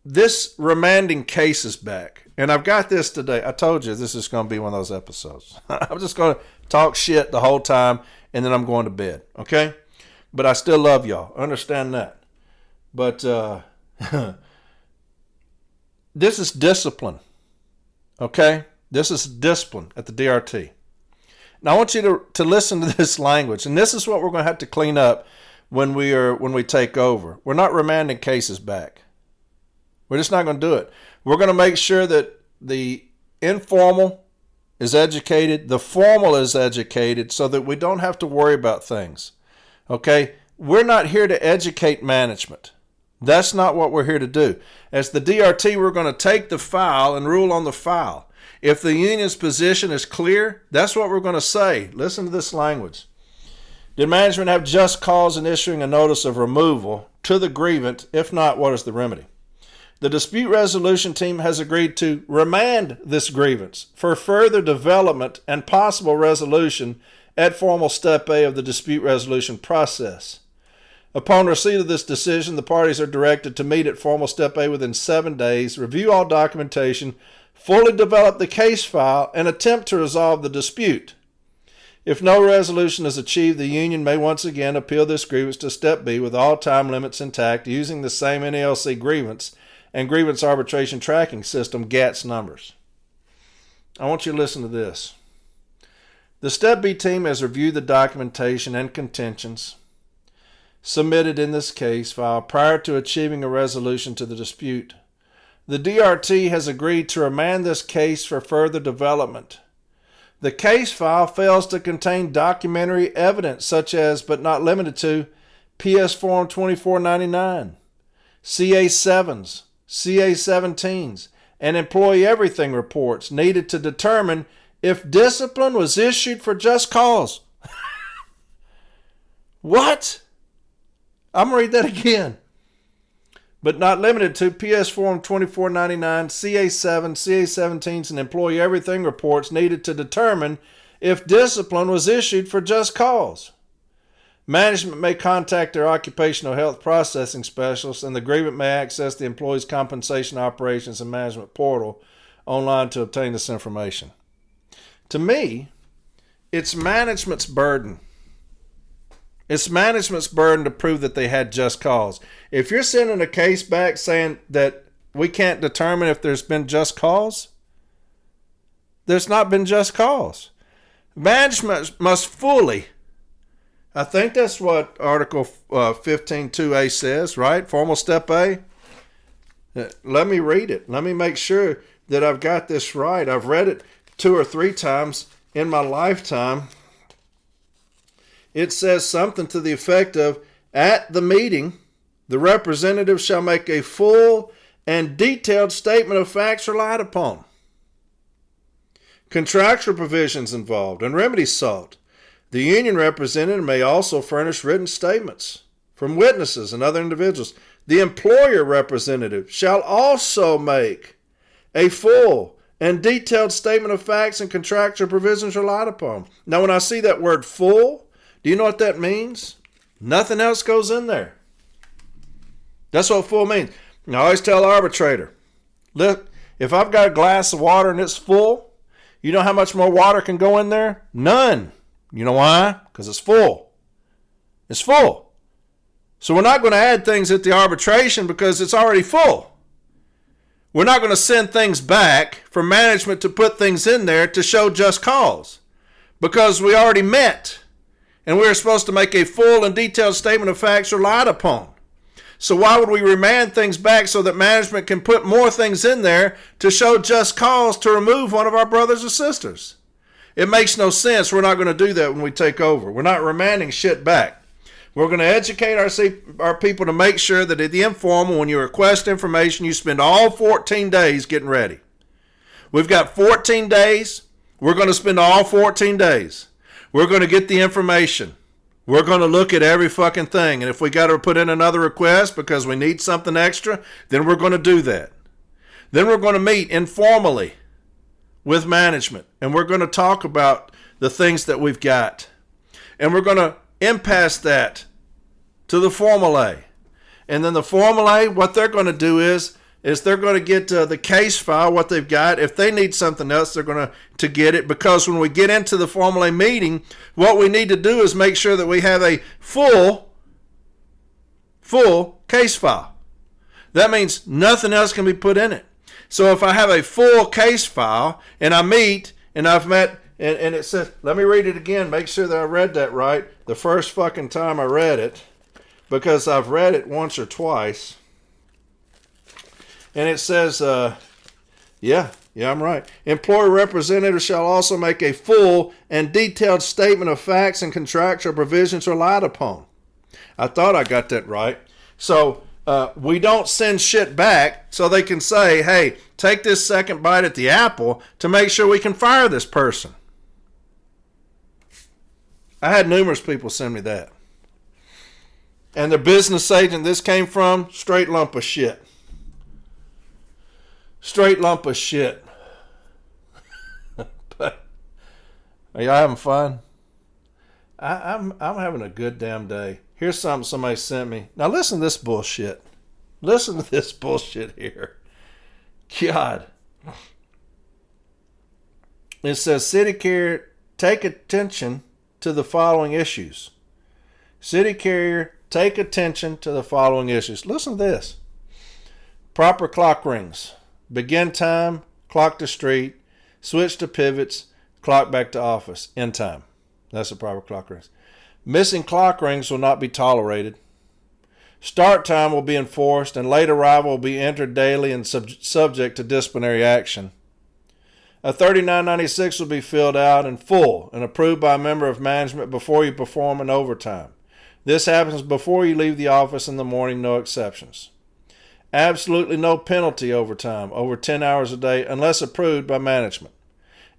this remanding cases back, and I've got this today. I told you this is going to be one of those episodes. I'm just going to talk shit the whole time, and then I'm going to bed, okay? But I still love y'all. Understand that. But this is discipline, okay? This is discipline at the DRT. Now, I want you to listen to this language, and this is what we're going to have to clean up when we take over. We're not remanding cases back. We're just not going to do it. We're going to make sure that the informal is educated, the formal is educated, so that we don't have to worry about things. Okay? We're not here to educate management. That's not what we're here to do. As the DRT, we're going to take the file and rule on the file. If the union's position is clear, that's what we're going to say. Listen to this language. Did management have just cause in issuing a notice of removal to the grievant? If not, what is the remedy? The dispute resolution team has agreed to remand this grievance for further development and possible resolution at formal step A of the dispute resolution process. Upon receipt of this decision, the parties are directed to meet at formal step A within 7 days, review all documentation, fully develop the case file, and attempt to resolve the dispute. If no resolution is achieved, the union may once again appeal this grievance to step B with all time limits intact using the same NALC grievance and grievance arbitration tracking system GATS numbers. I want you to listen to this. The Step B team has reviewed the documentation and contentions submitted in this case file prior to achieving a resolution to the dispute. The DRT has agreed to remand this case for further development. The case file fails to contain documentary evidence such as, but not limited to, PS Form 2499, CA7s, CA17s, and employee everything reports needed to determine if discipline was issued for just cause. What? I'm going to read that again. But not limited to PS Form 2499, CA7, CA17s, and employee everything reports needed to determine if discipline was issued for just cause. Management may contact their occupational health processing specialist, and the grievant may access the employee's compensation operations and management portal online to obtain this information. To me, it's management's burden. It's management's burden to prove that they had just cause. If you're sending a case back saying that we can't determine if there's been just cause, there's not been just cause. Management must fully, I think that's what Article 15.2a says, right? Formal Step A. Let me read it. Let me make sure that I've got this right. I've read it 2 or 3 times in my lifetime. It says something to the effect of, at the meeting, the representative shall make a full and detailed statement of facts relied upon. Contractual provisions involved and remedies sought. The union representative may also furnish written statements from witnesses and other individuals. The employer representative shall also make a full and detailed statement of facts and contractual provisions relied upon. Now, when I see that word full, do you know what that means? Nothing else goes in there. That's what full means. I always tell the arbitrator, look, if I've got a glass of water and it's full, you know how much more water can go in there? None. You know why? Because it's full. It's full. So we're not going to add things at the arbitration because it's already full. We're not going to send things back for management to put things in there to show just cause because we already met. And we were supposed to make a full and detailed statement of facts relied upon. So why would we remand things back so that management can put more things in there to show just cause to remove one of our brothers or sisters? It makes no sense. We're not going to do that when we take over. We're not remanding shit back. We're going to educate our people to make sure that at the informal, when you request information, you spend all 14 days getting ready. We've got 14 days. We're going to spend all 14 days. We're going to get the information. We're going to look at every fucking thing. And if we got to put in another request because we need something extra, then we're going to do that. Then we're going to meet informally with management. And we're going to talk about the things that we've got. And we're going to impasse that to the Formal A. And then the Formal A, what they're going to do is they're going to get the case file, what they've got. If they need something else, they're going to get it. Because when we get into the Formal A meeting, what we need to do is make sure that we have a full case file. That means nothing else can be put in it. So if I have a full case file and I meet and I've met, and it says, let me read it again, make sure that I read that right the first fucking time I read it, because I've read it once or twice. And it says, yeah, I'm right. Employer representative shall also make a full and detailed statement of facts and contractual provisions relied upon. I thought I got that right. So We don't send shit back so they can say, hey, take this second bite at the apple to make sure we can fire this person. I had numerous people send me that. And the business agent this came from, straight lump of shit. Straight lump of shit. But are y'all having fun? I'm having a good damn day. Here's something somebody sent me. Now listen to this bullshit. Listen to this bullshit here. God. It says, City Carrier, take attention to the following issues. City Carrier, take attention to the following issues. Listen to this. Proper clock rings. Begin time, clock to street, switch to pivots, clock back to office. End time. That's the proper clock rings. Missing clock rings will not be tolerated. Start time will be enforced, and late arrival will be entered daily and subject to disciplinary action. A 3996 will be filled out in full and approved by a member of management before you perform an overtime. This happens before you leave the office in the morning, no exceptions. Absolutely no penalty overtime over 10 hours a day unless approved by management.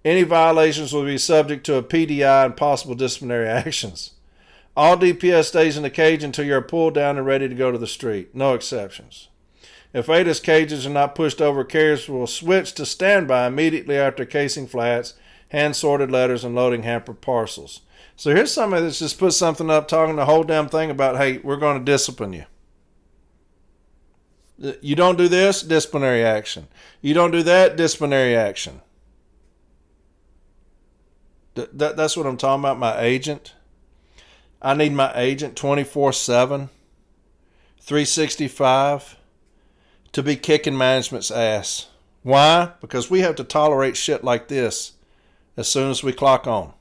Any violations will be subject to a PDI and possible disciplinary actions. All DPS stays in the cage until you are pulled down and ready to go to the street. No exceptions. If ATIS cages are not pushed over, carriers will switch to standby immediately after casing flats, hand-sorted letters, and loading hamper parcels. So here's somebody that's just put something up talking the whole damn thing about, hey, we're going to discipline you. You don't do this, disciplinary action. You don't do that, disciplinary action. That's what I'm talking about, my agent. I need my agent 24/7, 365 to be kicking management's ass. Why? Because we have to tolerate shit like this as soon as we clock on.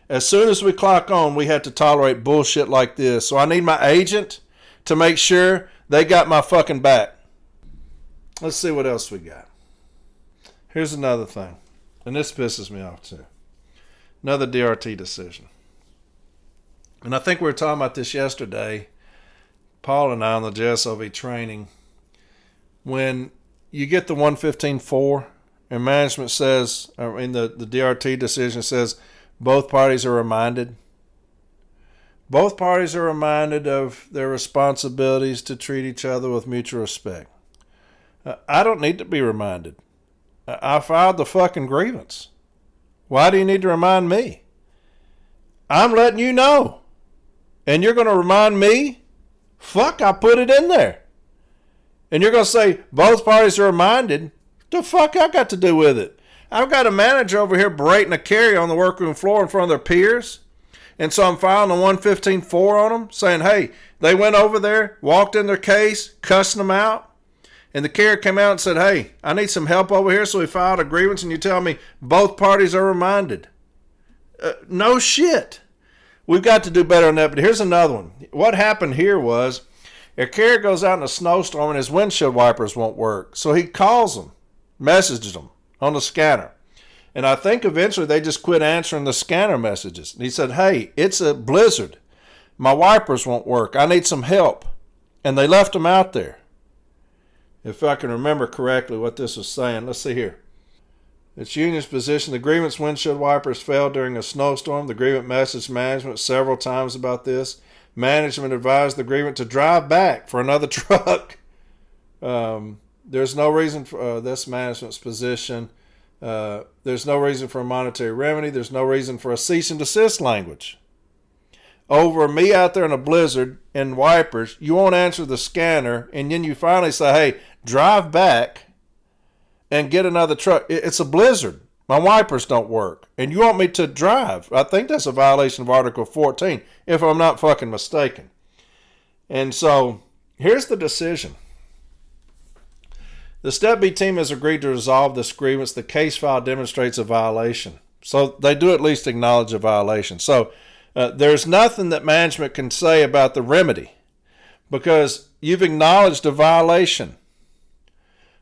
As soon as we clock on, we have to tolerate bullshit like this. So I need my agent to make sure they got my fucking back. Let's see what else we got. Here's another thing. And this pisses me off too. Another DRT decision. And I think we were talking about this yesterday, Paul and I, on the JSOV training. When you get the 115.4 and management says, the DRT decision says, both parties are reminded. Both parties are reminded of their responsibilities to treat each other with mutual respect. I don't need to be reminded. I filed the fucking grievance. Why do you need to remind me? I'm letting you know. And you're going to remind me? Fuck, I put it in there. And you're going to say both parties are reminded? The fuck I got to do with it? I've got a manager over here berating a carrier on the workroom floor in front of their peers. And so I'm filing a 115.4 on them, saying, hey, they went over there, walked in their case, cussing them out. And the carrier came out and said, hey, I need some help over here. So we filed a grievance, and you tell me both parties are reminded. No shit. We've got to do better on that. But here's another one. What happened here was a carrier goes out in a snowstorm and his windshield wipers won't work. So he calls them, messages them on the scanner. And I think eventually they just quit answering the scanner messages. And he said, hey, it's a blizzard. My wipers won't work. I need some help. And they left them out there. If I can remember correctly what this was saying. Let's see here. It's union's position. The grievance windshield wipers failed during a snowstorm. The grievant messaged management several times about this. Management advised the grievant to drive back for another truck. There's no reason for this management's position. There's no reason for a monetary remedy. There's no reason for a cease and desist language. Over me out there in a blizzard in wipers, you won't answer the scanner, and then you finally say, hey, drive back and get another truck. It's a blizzard. My wipers don't work. And you want me to drive. I think that's a violation of Article 14, if I'm not fucking mistaken. And so, here's the decision. The Step B team has agreed to resolve this grievance. The case file demonstrates a violation. So, they do at least acknowledge a violation. So, there's nothing that management can say about the remedy because you've acknowledged a violation.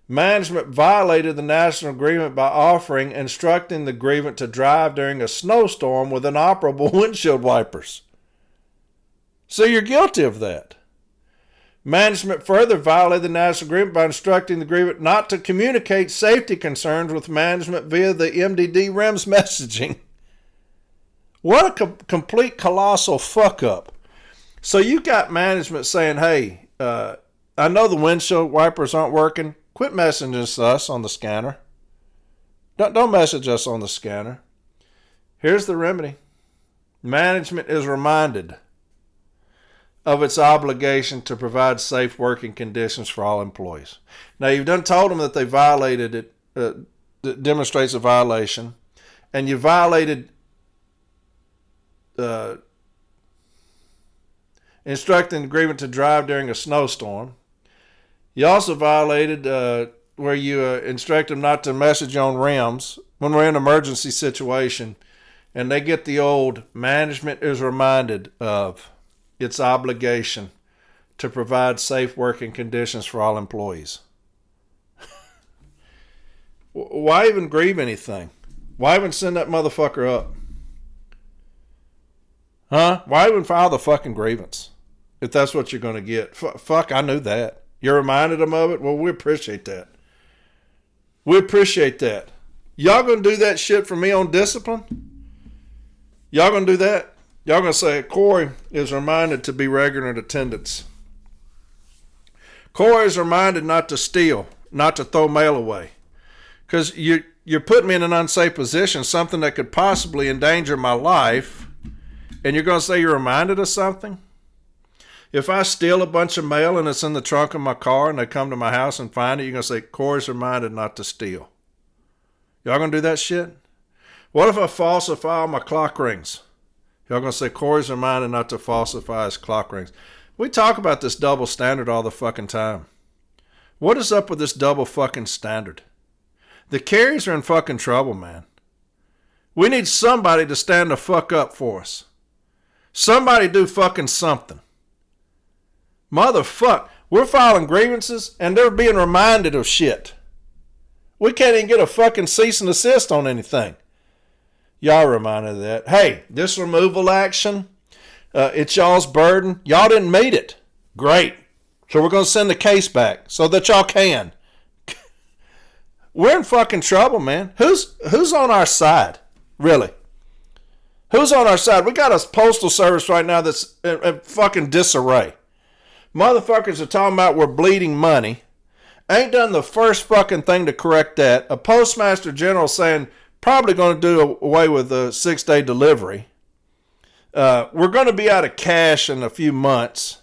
Management violated the national agreement by instructing the grievant to drive during a snowstorm with inoperable windshield wipers. So you're guilty of that. Management further violated the national agreement by instructing the grievant not to communicate safety concerns with management via the MDD REMS messaging. What a complete colossal fuck up. So you got management saying, hey, I know the windshield wipers aren't working. Quit messaging us on the scanner. Don't message us on the scanner. Here's the remedy. Management is reminded of its obligation to provide safe working conditions for all employees. Now, you've done told them that they violated it, that demonstrates a violation, and you violated instructing the grievant to drive during a snowstorm. You also violated where you instruct them not to message on REMS when we're in an emergency situation, and they get the old management is reminded of its obligation to provide safe working conditions for all employees. Why even grieve anything? Why even send that motherfucker up? Huh? Why even file the fucking grievance if that's what you're going to get? Fuck, I knew that. You reminded them of it? Well, we appreciate that. We appreciate that. Y'all going to do that shit for me on discipline? Y'all going to do that? Y'all going to say, Corey is reminded to be regular in attendance. Corey is reminded not to steal, not to throw mail away. Because you're putting me in an unsafe position, something that could possibly endanger my life, and you're going to say you're reminded of something? If I steal a bunch of mail and it's in the trunk of my car and they come to my house and find it, you're going to say, Corey's reminded not to steal. Y'all going to do that shit? What if I falsify all my clock rings? Y'all going to say, Corey's reminded not to falsify his clock rings. We talk about this double standard all the fucking time. What is up with this double fucking standard? The carriers are in fucking trouble, man. We need somebody to stand the fuck up for us. Somebody do fucking something. Motherfuck. We're filing grievances and they're being reminded of shit. We can't even get a fucking cease and desist on anything. Y'all reminded of that. Hey, this removal action, it's y'all's burden. Y'all didn't meet it. Great. So we're going to send the case back so that y'all can. We're in fucking trouble, man. Who's on our side? Really? Who's on our side? We got a postal service right now that's in fucking disarray. Motherfuckers are talking about we're bleeding money. Ain't done the first fucking thing to correct that. A postmaster general saying probably going to do away with the 6-day delivery. We're going to be out of cash in a few months.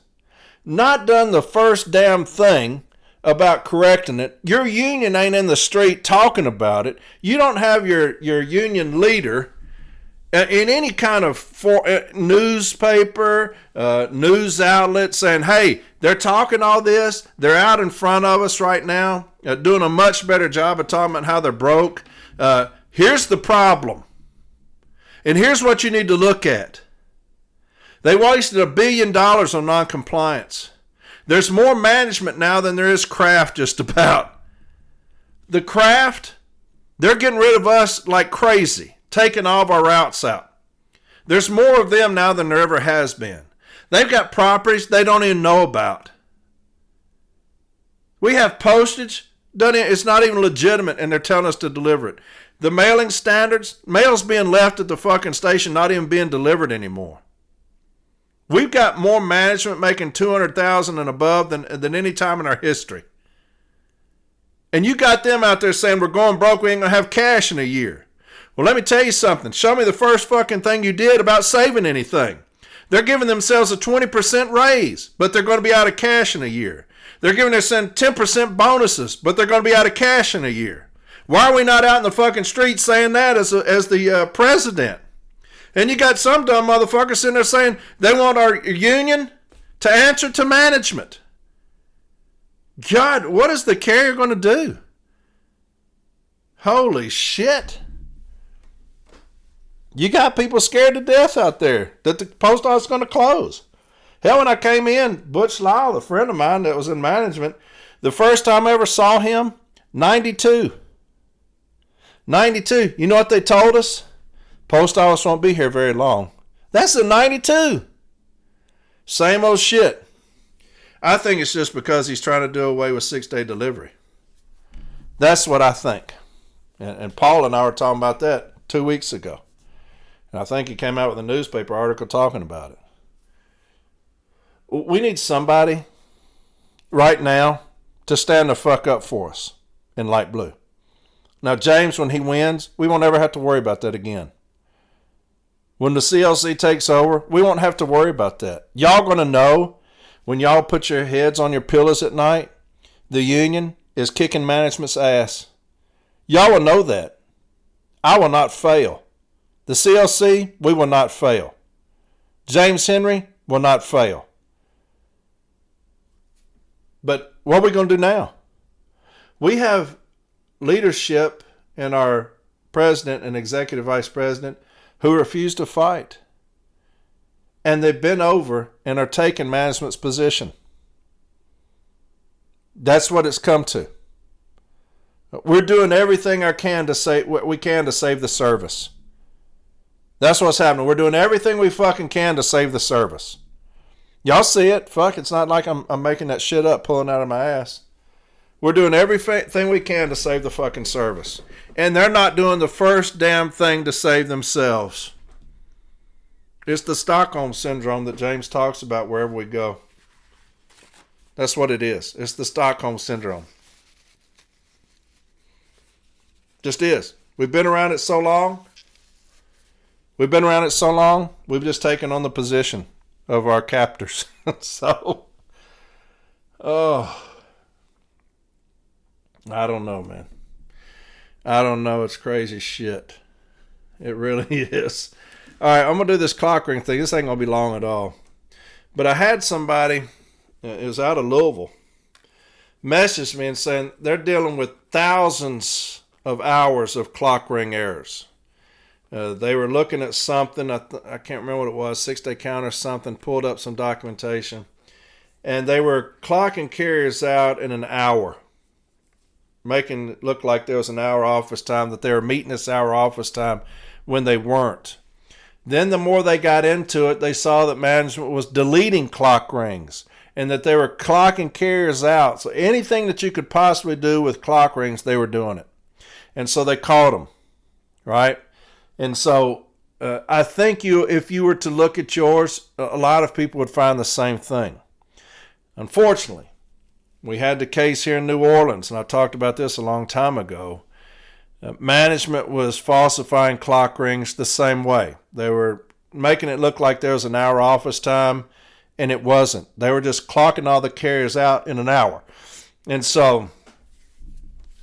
Not done the first damn thing about correcting it. Your union ain't in the street talking about it. You don't have your union leader in any kind of newspaper, news outlet saying, hey, they're talking all this. They're out in front of us right now, doing a much better job of talking about how they're broke. Here's the problem. And here's what you need to look at. They wasted $1 billion on noncompliance. There's more management now than there is craft just about. The craft, they're getting rid of us like crazy, taking all of our routes out. There's more of them now than there ever has been. They've got properties they don't even know about. We have postage, it's not even legitimate, and they're telling us to deliver it. The mailing standards, mail's being left at the fucking station, not even being delivered anymore. We've got more management making $200,000 and above than any time in our history. And you got them out there saying we're going broke, we ain't going to have cash in a year. Well, let me tell you something. Show me the first fucking thing you did about saving anything. They're giving themselves a 20% raise, but they're going to be out of cash in a year. They're giving themselves 10% bonuses, but they're going to be out of cash in a year. Why are we not out in the fucking streets saying that as the president? And you got some dumb motherfuckers sitting there saying they want our union to answer to management. God, what is the carrier going to do? Holy shit. You got people scared to death out there that the post office is going to close. Hell, when I came in, Butch Lyle, a friend of mine that was in management, the first time I ever saw him, 92. 92. You know what they told us? Post office won't be here very long. That's a 92. Same old shit. I think it's just because he's trying to do away with 6-day delivery. That's what I think. And Paul and I were talking about that 2 weeks ago. And I think he came out with a newspaper article talking about it. We need somebody right now to stand the fuck up for us in light blue. Now, James, when he wins, we won't ever have to worry about that again. When the CLC takes over, we won't have to worry about that. Y'all going to know when y'all put your heads on your pillows at night, the union is kicking management's ass. Y'all will know that. I will not fail. The CLC, we will not fail. James Henry will not fail. But what are we going to do now? We have leadership in our president and executive vice president who refuse to fight. And they've been over and are taking management's position. That's what it's come to. We're doing everything we can to save the service. That's what's happening. We're doing everything we fucking can to save the service. Y'all see it. Fuck, it's not like I'm making that shit up, pulling out of my ass. We're doing everything we can to save the fucking service. And they're not doing the first damn thing to save themselves. It's the Stockholm Syndrome that James talks about wherever we go. That's what it is. It's the Stockholm Syndrome. Just is. We've been around it so long. We've just taken on the position of our captors. So, I don't know, man. I don't know. It's crazy shit. It really is. All right, I'm going to do this clock ring thing. This ain't going to be long at all. But I had somebody, it was out of Louisville, message me and saying they're dealing with thousands of hours of clock ring errors. They were looking at something, I can't remember what it was, 6-day count or something, pulled up some documentation, and they were clocking carriers out in an hour, making it look like there was an hour office time, that they were meeting this hour office time when they weren't. Then the more they got into it, they saw that management was deleting clock rings and that they were clocking carriers out. So anything that you could possibly do with clock rings, they were doing it. And so they caught them, right? And so I think if you were to look at yours, a lot of people would find the same thing. Unfortunately, we had the case here in New Orleans, and I talked about this a long time ago. Management was falsifying clock rings the same way. They were making it look like there was an hour office time, and it wasn't. They were just clocking all the carriers out in an hour. And so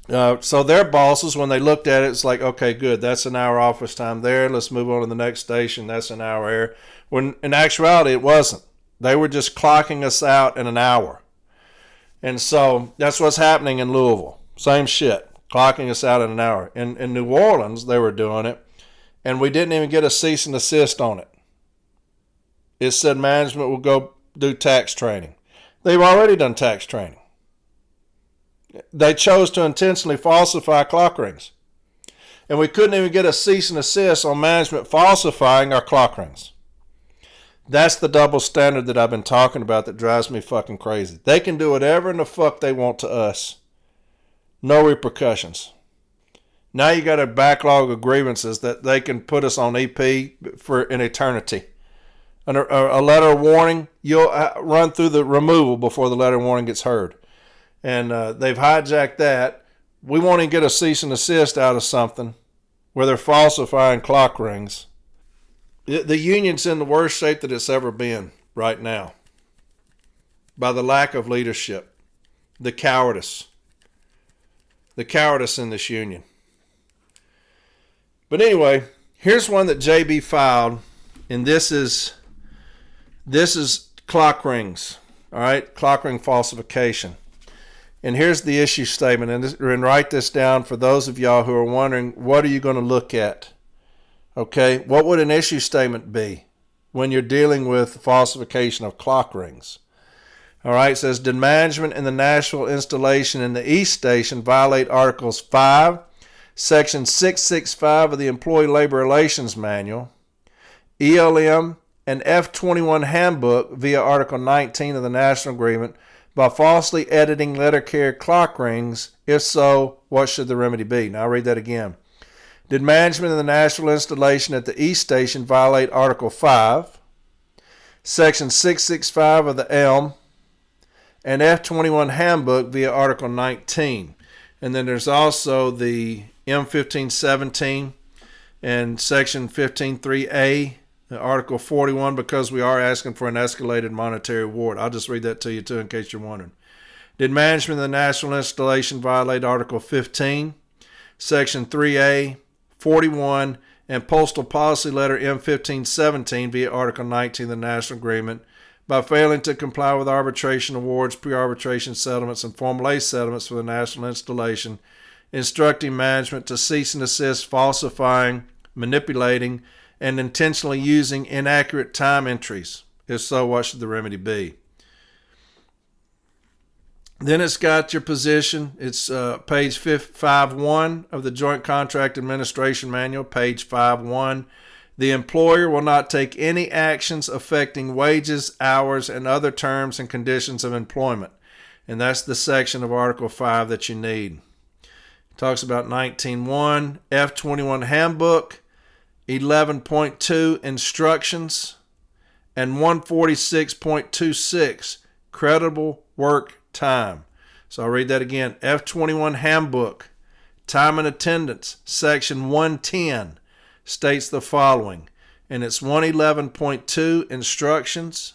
their bosses, when they looked at it, it's like, okay, good, that's an hour office time there. Let's move on to the next station. That's an hour here. When in actuality, it wasn't. They were just clocking us out in an hour. And so that's what's happening in Louisville. Same shit, clocking us out in an hour. In New Orleans, they were doing it, and we didn't even get a cease and desist on it. It said management will go do tax training. They've already done tax training. They chose to intentionally falsify clock rings. And we couldn't even get a cease and desist on management falsifying our clock rings. That's the double standard that I've been talking about that drives me fucking crazy. They can do whatever in the fuck they want to us. No repercussions. Now you got a backlog of grievances that they can put us on EP for an eternity. A letter of warning, you'll run through the removal before the letter of warning gets heard. And they've hijacked that. We won't even get a cease and desist out of something where they're falsifying clock rings. The union's in the worst shape that it's ever been right now by the lack of leadership, the cowardice in this union. But anyway, here's one that JB filed, and this is clock rings, all right, clock ring falsification. And here's the issue statement, and write this down for those of y'all who are wondering, what are you going to look at? Okay, what would an issue statement be when you're dealing with falsification of clock rings? All right, it says, did management in the Nashville installation in the East Station violate Articles 5, Section 665 of the Employee Labor Relations Manual, ELM an F-21 handbook via Article 19 of the National Agreement by falsely editing letter carrier clock rings? If so, what should the remedy be? Now I'll read that again. Did management of the national installation at the East Station violate Article 5, Section 665 of the ELM, and F-21 handbook via Article 19? And then there's also the M1517 and Section 15.3a, Article 41, because we are asking for an escalated monetary award. I'll just read that to you too in case you're wondering. Did management of the national installation violate Article 15, Section 3a, 41, and Postal Policy Letter M1517 via Article 19 of the National Agreement by failing to comply with arbitration awards, pre-arbitration settlements, and Formal A settlements for the national installation, instructing management to cease and desist falsifying, manipulating, and intentionally using inaccurate time entries? If so, what should the remedy be? Then it's got your position. It's page 5.1 of the Joint Contract Administration Manual, page 5.1. The employer will not take any actions affecting wages, hours, and other terms and conditions of employment. And that's the section of Article 5 that you need. It talks about 19.1, F-21 handbook, 11.2 instructions, and 146.26 credible work time. So I'll read that again. F-21 handbook, time and attendance, section 110 states the following, and it's 111.2 instructions,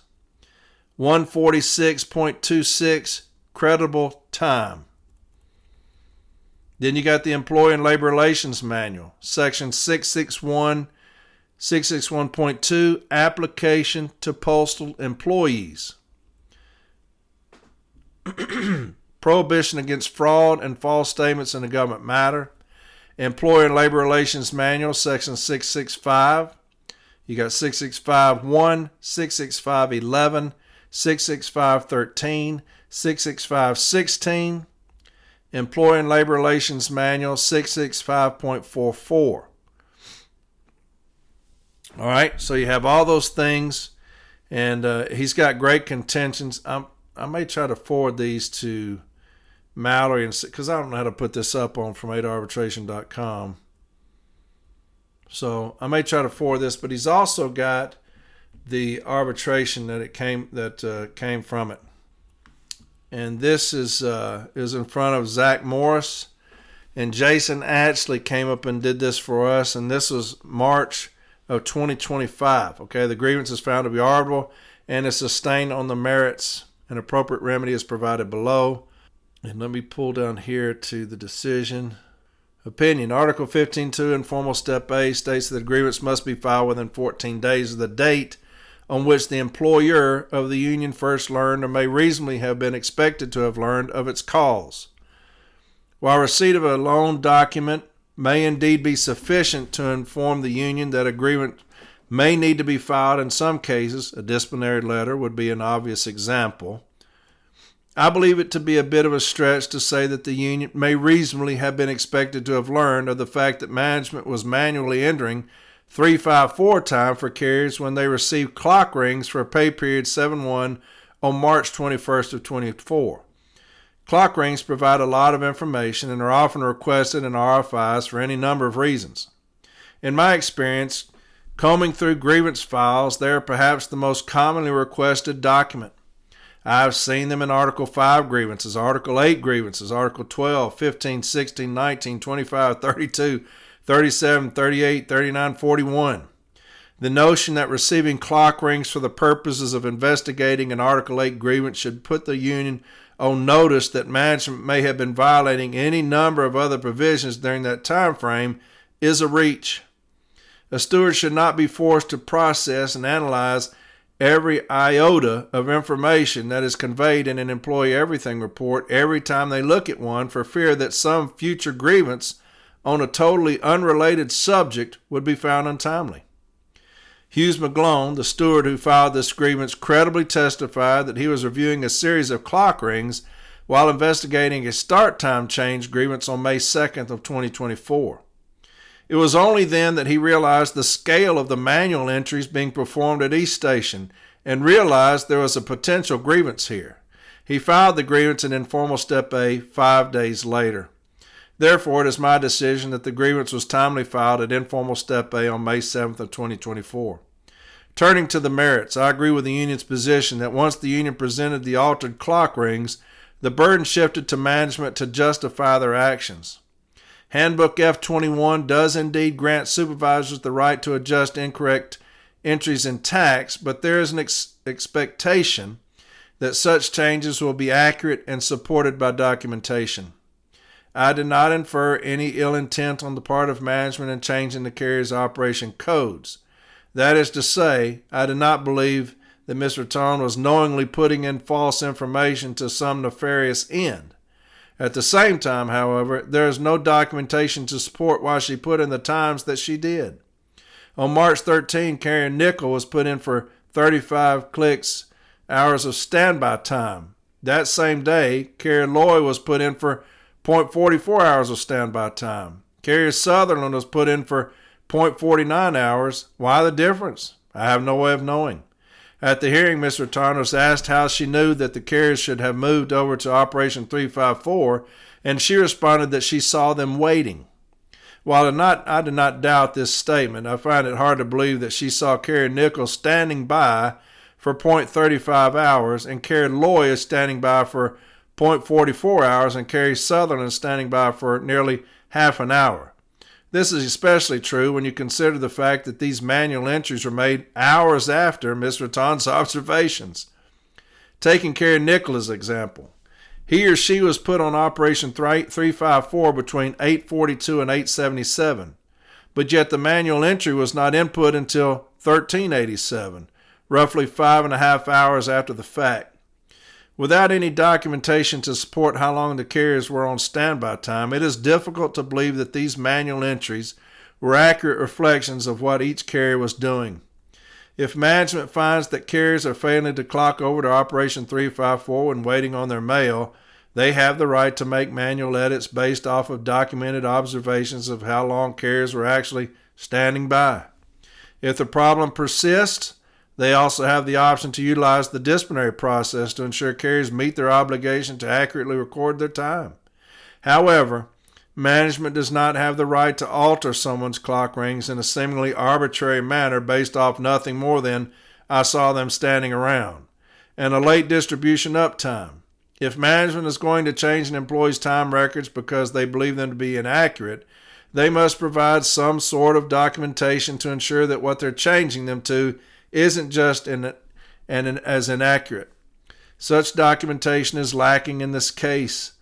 146.26 credible time. Then you got the Employee and Labor Relations Manual, section 661.2, application to postal employees. Prohibition against fraud and false statements in a government matter. Employer and Labor Relations Manual, section 665. You got 665.1, 665.11, 665.13, 665.16. Employer and Labor Relations Manual, 665.44. All right, so you have all those things, and he's got great contentions. I may try to forward these to Mallory, because I don't know how to put this up on from8arbitration.com. So I may try to forward this, but he's also got the arbitration that came from it. And this is in front of Zach Morris, and Jason Ashley came up and did this for us, and this was March of 2025. Okay, the grievance is found to be arbitrable and is sustained on the merits. An appropriate remedy is provided below. And let me pull down here to the decision. Opinion. Article 15.2, informal step A, states that the grievance must be filed within 14 days of the date on which the employer of the union first learned or may reasonably have been expected to have learned of its cause. While receipt of a loan document may indeed be sufficient to inform the union that a grievance may need to be filed in some cases, a disciplinary letter would be an obvious example, I believe it to be a bit of a stretch to say that the union may reasonably have been expected to have learned of the fact that management was manually entering 354 time for carriers when they received clock rings for a pay period 7-1 on March 21st of 24. Clock rings provide a lot of information and are often requested in RFIs for any number of reasons. In my experience, combing through grievance files, they are perhaps the most commonly requested document. I've seen them in Article 5 grievances, Article 8 grievances, Article 12, 15, 16, 19, 25, 32, 37, 38, 39, 41. The notion that receiving clock rings for the purposes of investigating an Article 8 grievance should put the union on notice that management may have been violating any number of other provisions during that time frame is a reach. A steward should not be forced to process and analyze every iota of information that is conveyed in an employee everything report every time they look at one for fear that some future grievance on a totally unrelated subject would be found untimely. Hughes McGlone, the steward who filed this grievance, credibly testified that he was reviewing a series of clock rings while investigating a start time change grievance on May 2nd of 2024. It was only then that he realized the scale of the manual entries being performed at East Station and realized there was a potential grievance here. He filed the grievance in informal Step A 5 days later. Therefore, it is my decision that the grievance was timely filed at informal Step A on May 7th of 2024. Turning to the merits, I agree with the union's position that once the union presented the altered clock rings, the burden shifted to management to justify their actions. Handbook F21 does indeed grant supervisors the right to adjust incorrect entries in tax, but there is an expectation that such changes will be accurate and supported by documentation. I did not infer any ill intent on the part of management in changing the carrier's operation codes. That is to say, I did not believe that Ms. Raton was knowingly putting in false information to some nefarious end. At the same time, however, there is no documentation to support why she put in the times that she did. On March 13, Carrier Nickel was put in for 35 hours of standby time. That same day, Carrier Loy was put in for 0.44 hours of standby time. Carrier Sutherland was put in for 0.49 hours. Why the difference? I have no way of knowing. At the hearing, Ms. Raton was asked how she knew that the carriers should have moved over to Operation 354, and she responded that she saw them waiting. While I did not doubt this statement, I find it hard to believe that she saw Carrier Nickel standing by for 0.35 hours and Carrier Loy is standing by for 0.44 hours and Carrier Sutherland standing by for nearly half an hour. This is especially true when you consider the fact that these manual entries were made hours after Ms. Raton's observations. Taking Carrier Nickel as an example, he or she was put on Operation 354 between 8:42 and 8:77, but yet the manual entry was not input until 13:87, roughly 5.5 hours after the fact. Without any documentation to support how long the carriers were on standby time, it is difficult to believe that these manual entries were accurate reflections of what each carrier was doing. If management finds that carriers are failing to clock over to Operation 354 when waiting on their mail, they have the right to make manual edits based off of documented observations of how long carriers were actually standing by. If the problem persists, they also have the option to utilize the disciplinary process to ensure carriers meet their obligation to accurately record their time. However, management does not have the right to alter someone's clock rings in a seemingly arbitrary manner based off nothing more than "I saw them standing around" and a late distribution uptime. If management is going to change an employee's time records because they believe them to be inaccurate, they must provide some sort of documentation to ensure that what they're changing them to isn't just as inaccurate. Such documentation is lacking in this case.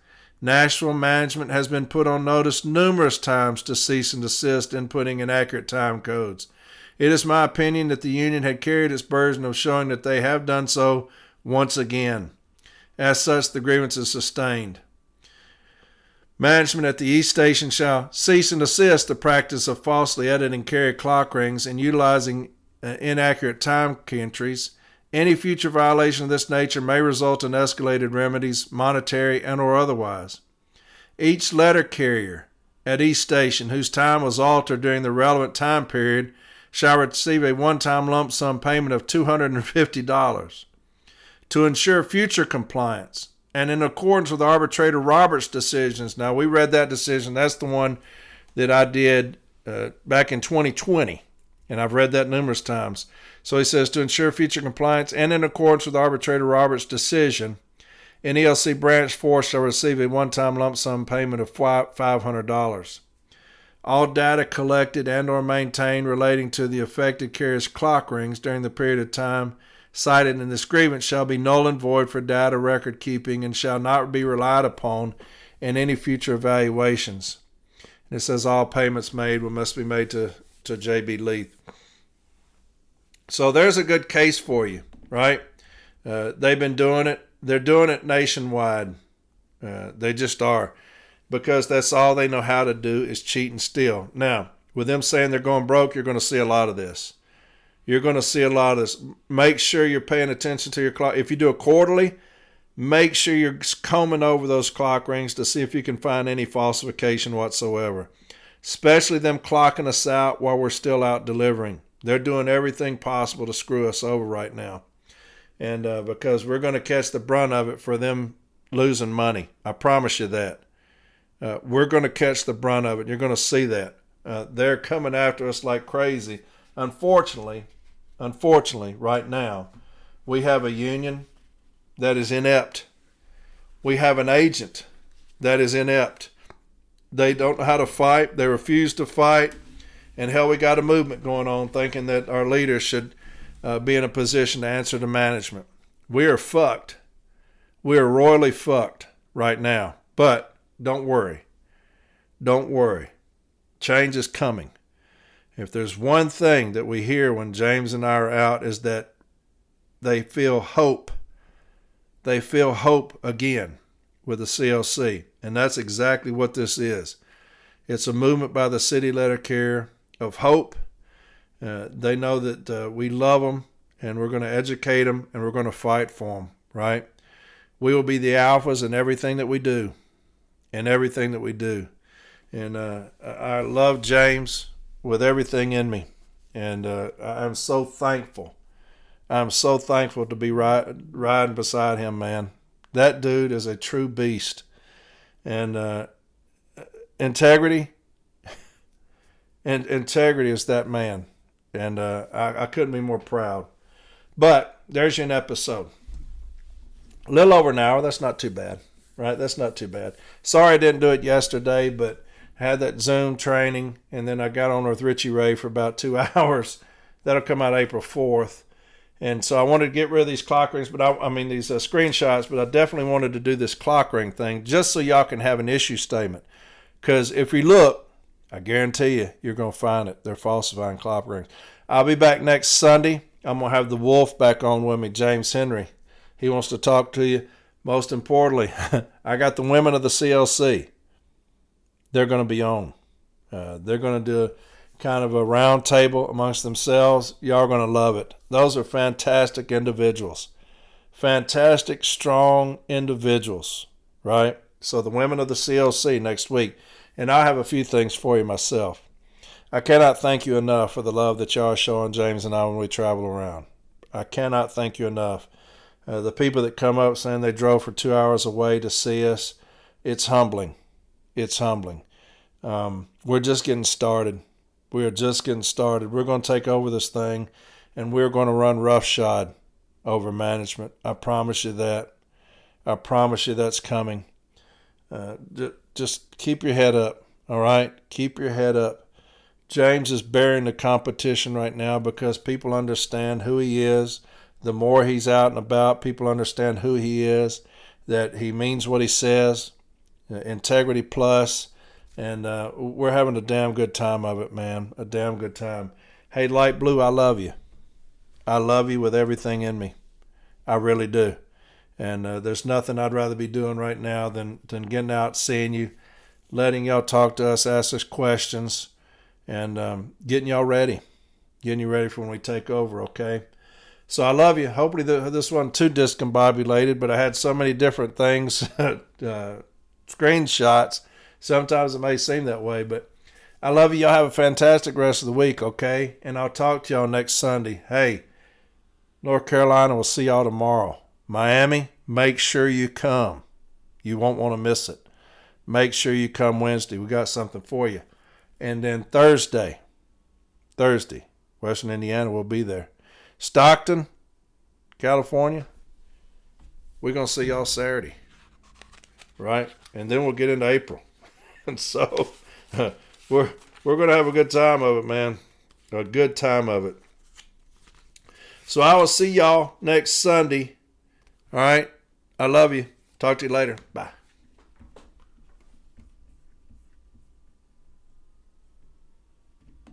Nashville management has been put on notice numerous times to cease and desist inputting inaccurate time codes. It is my opinion that the union had carried its burden of showing that they have done so once again. As such, the grievance is sustained. Management at the East Station shall cease and desist the practice of falsely editing carrier clock rings and utilizing inaccurate time entries. Any future violation of this nature may result in escalated remedies, monetary and or otherwise. Each letter carrier at East Station whose time was altered during the relevant time period shall receive a one-time lump sum payment of $250. To ensure future compliance, and in accordance with Arbitrator Roberts' decisions. Now, we read that decision. That's the one that I did back in 2020. And I've read that numerous times. So he says, to ensure future compliance and in accordance with Arbitrator Roberts' decision, an ELC Branch 4 shall receive a one-time lump sum payment of $500. All data collected and or maintained relating to the affected carrier's clock rings during the period of time cited in this grievance shall be null and void for data record keeping and shall not be relied upon in any future evaluations. And it says all payments made must be made to J.B. Leith. So there's a good case for you, right? They've been doing it. They're doing it nationwide. They just are. Because that's all they know how to do is cheat and steal. Now, with them saying they're going broke, you're going to see a lot of this. You're going to see a lot of this. Make sure you're paying attention to your clock. If you do it quarterly, make sure you're combing over those clock rings to see if you can find any falsification whatsoever. especially them clocking us out while we're still out delivering. They're doing everything possible to screw us over right now. And because we're going to catch the brunt of it for them losing money. I promise you that. We're going to catch the brunt of it. You're going to see that. They're coming after us like crazy. Unfortunately, right now, we have a union that is inept. We have an agent that is inept. They don't know how to fight. They refuse to fight. And hell, we got a movement going on thinking that our leaders should be in a position to answer to management. We are fucked. We are royally fucked right now. But don't worry. Don't worry. Change is coming. If there's one thing that we hear when James and I are out is that they feel hope. They feel hope again with the CLC. And that's exactly what this is. It's a movement by the city letter care of hope. They know that we love them, and we're going to educate them, and we're going to fight for them, right? We will be the alphas in everything that we do. In everything that we do. And I love James with everything in me. And I'm so thankful. I'm so thankful to be riding beside him, man. That dude is a true beast. And integrity is that man. And I couldn't be more proud. But there's your episode. A little over an hour. That's not too bad, right? That's not too bad. Sorry I didn't do it yesterday, but had that Zoom training, and then I got on with Richie Ray for about 2 hours. That'll come out April 4th. And so I wanted to get rid of these clock rings, but these screenshots, but I definitely wanted to do this clock ring thing just so y'all can have an issue statement. Because if you look, I guarantee you, you're going to find it. They're falsifying clock rings. I'll be back next Sunday. I'm going to have the Wolf back on with me, James Henry. He wants to talk to you. Most importantly, I got the women of the CLC. They're going to be on. They're going to do kind of a round table amongst themselves. Y'all are going to love it. Those are fantastic individuals. Fantastic, strong individuals, right? So the women of the CLC next week. And I'll have a few things for you myself. I cannot thank you enough for the love that y'all are showing James and I when we travel around. I cannot thank you enough. The people that come up saying they drove for 2 hours away to see us, it's humbling. It's humbling. We're just getting started. We are just getting started. We're going to take over this thing, and we're going to run roughshod over management. I promise you that. I promise you that's coming. Just keep your head up, all right? Keep your head up. James is bearing the competition right now because people understand who he is. The more he's out and about, people understand who he is, that he means what he says, integrity plus, and we're having a damn good time of it, man, a damn good time. Hey, Light Blue, I love you. I love you with everything in me. I really do. And there's nothing I'd rather be doing right now than getting out, seeing you, letting y'all talk to us, ask us questions, and getting y'all ready. Getting you ready for when we take over, okay? So I love you. Hopefully this wasn't too discombobulated, but I had so many different things, screenshots. Sometimes it may seem that way, but I love you. Y'all have a fantastic rest of the week, okay? And I'll talk to y'all next Sunday. Hey, North Carolina, we'll see y'all tomorrow. Miami, make sure you come. You won't want to miss it. Make sure you come Wednesday. We got something for you. And then Thursday, Western Indiana will be there. Stockton, California, we're going to see y'all Saturday, right? And then we'll get into April. And so we're going to have a good time of it, man. A good time of it. So I will see y'all next Sunday. All right? I love you. Talk to you later. Bye.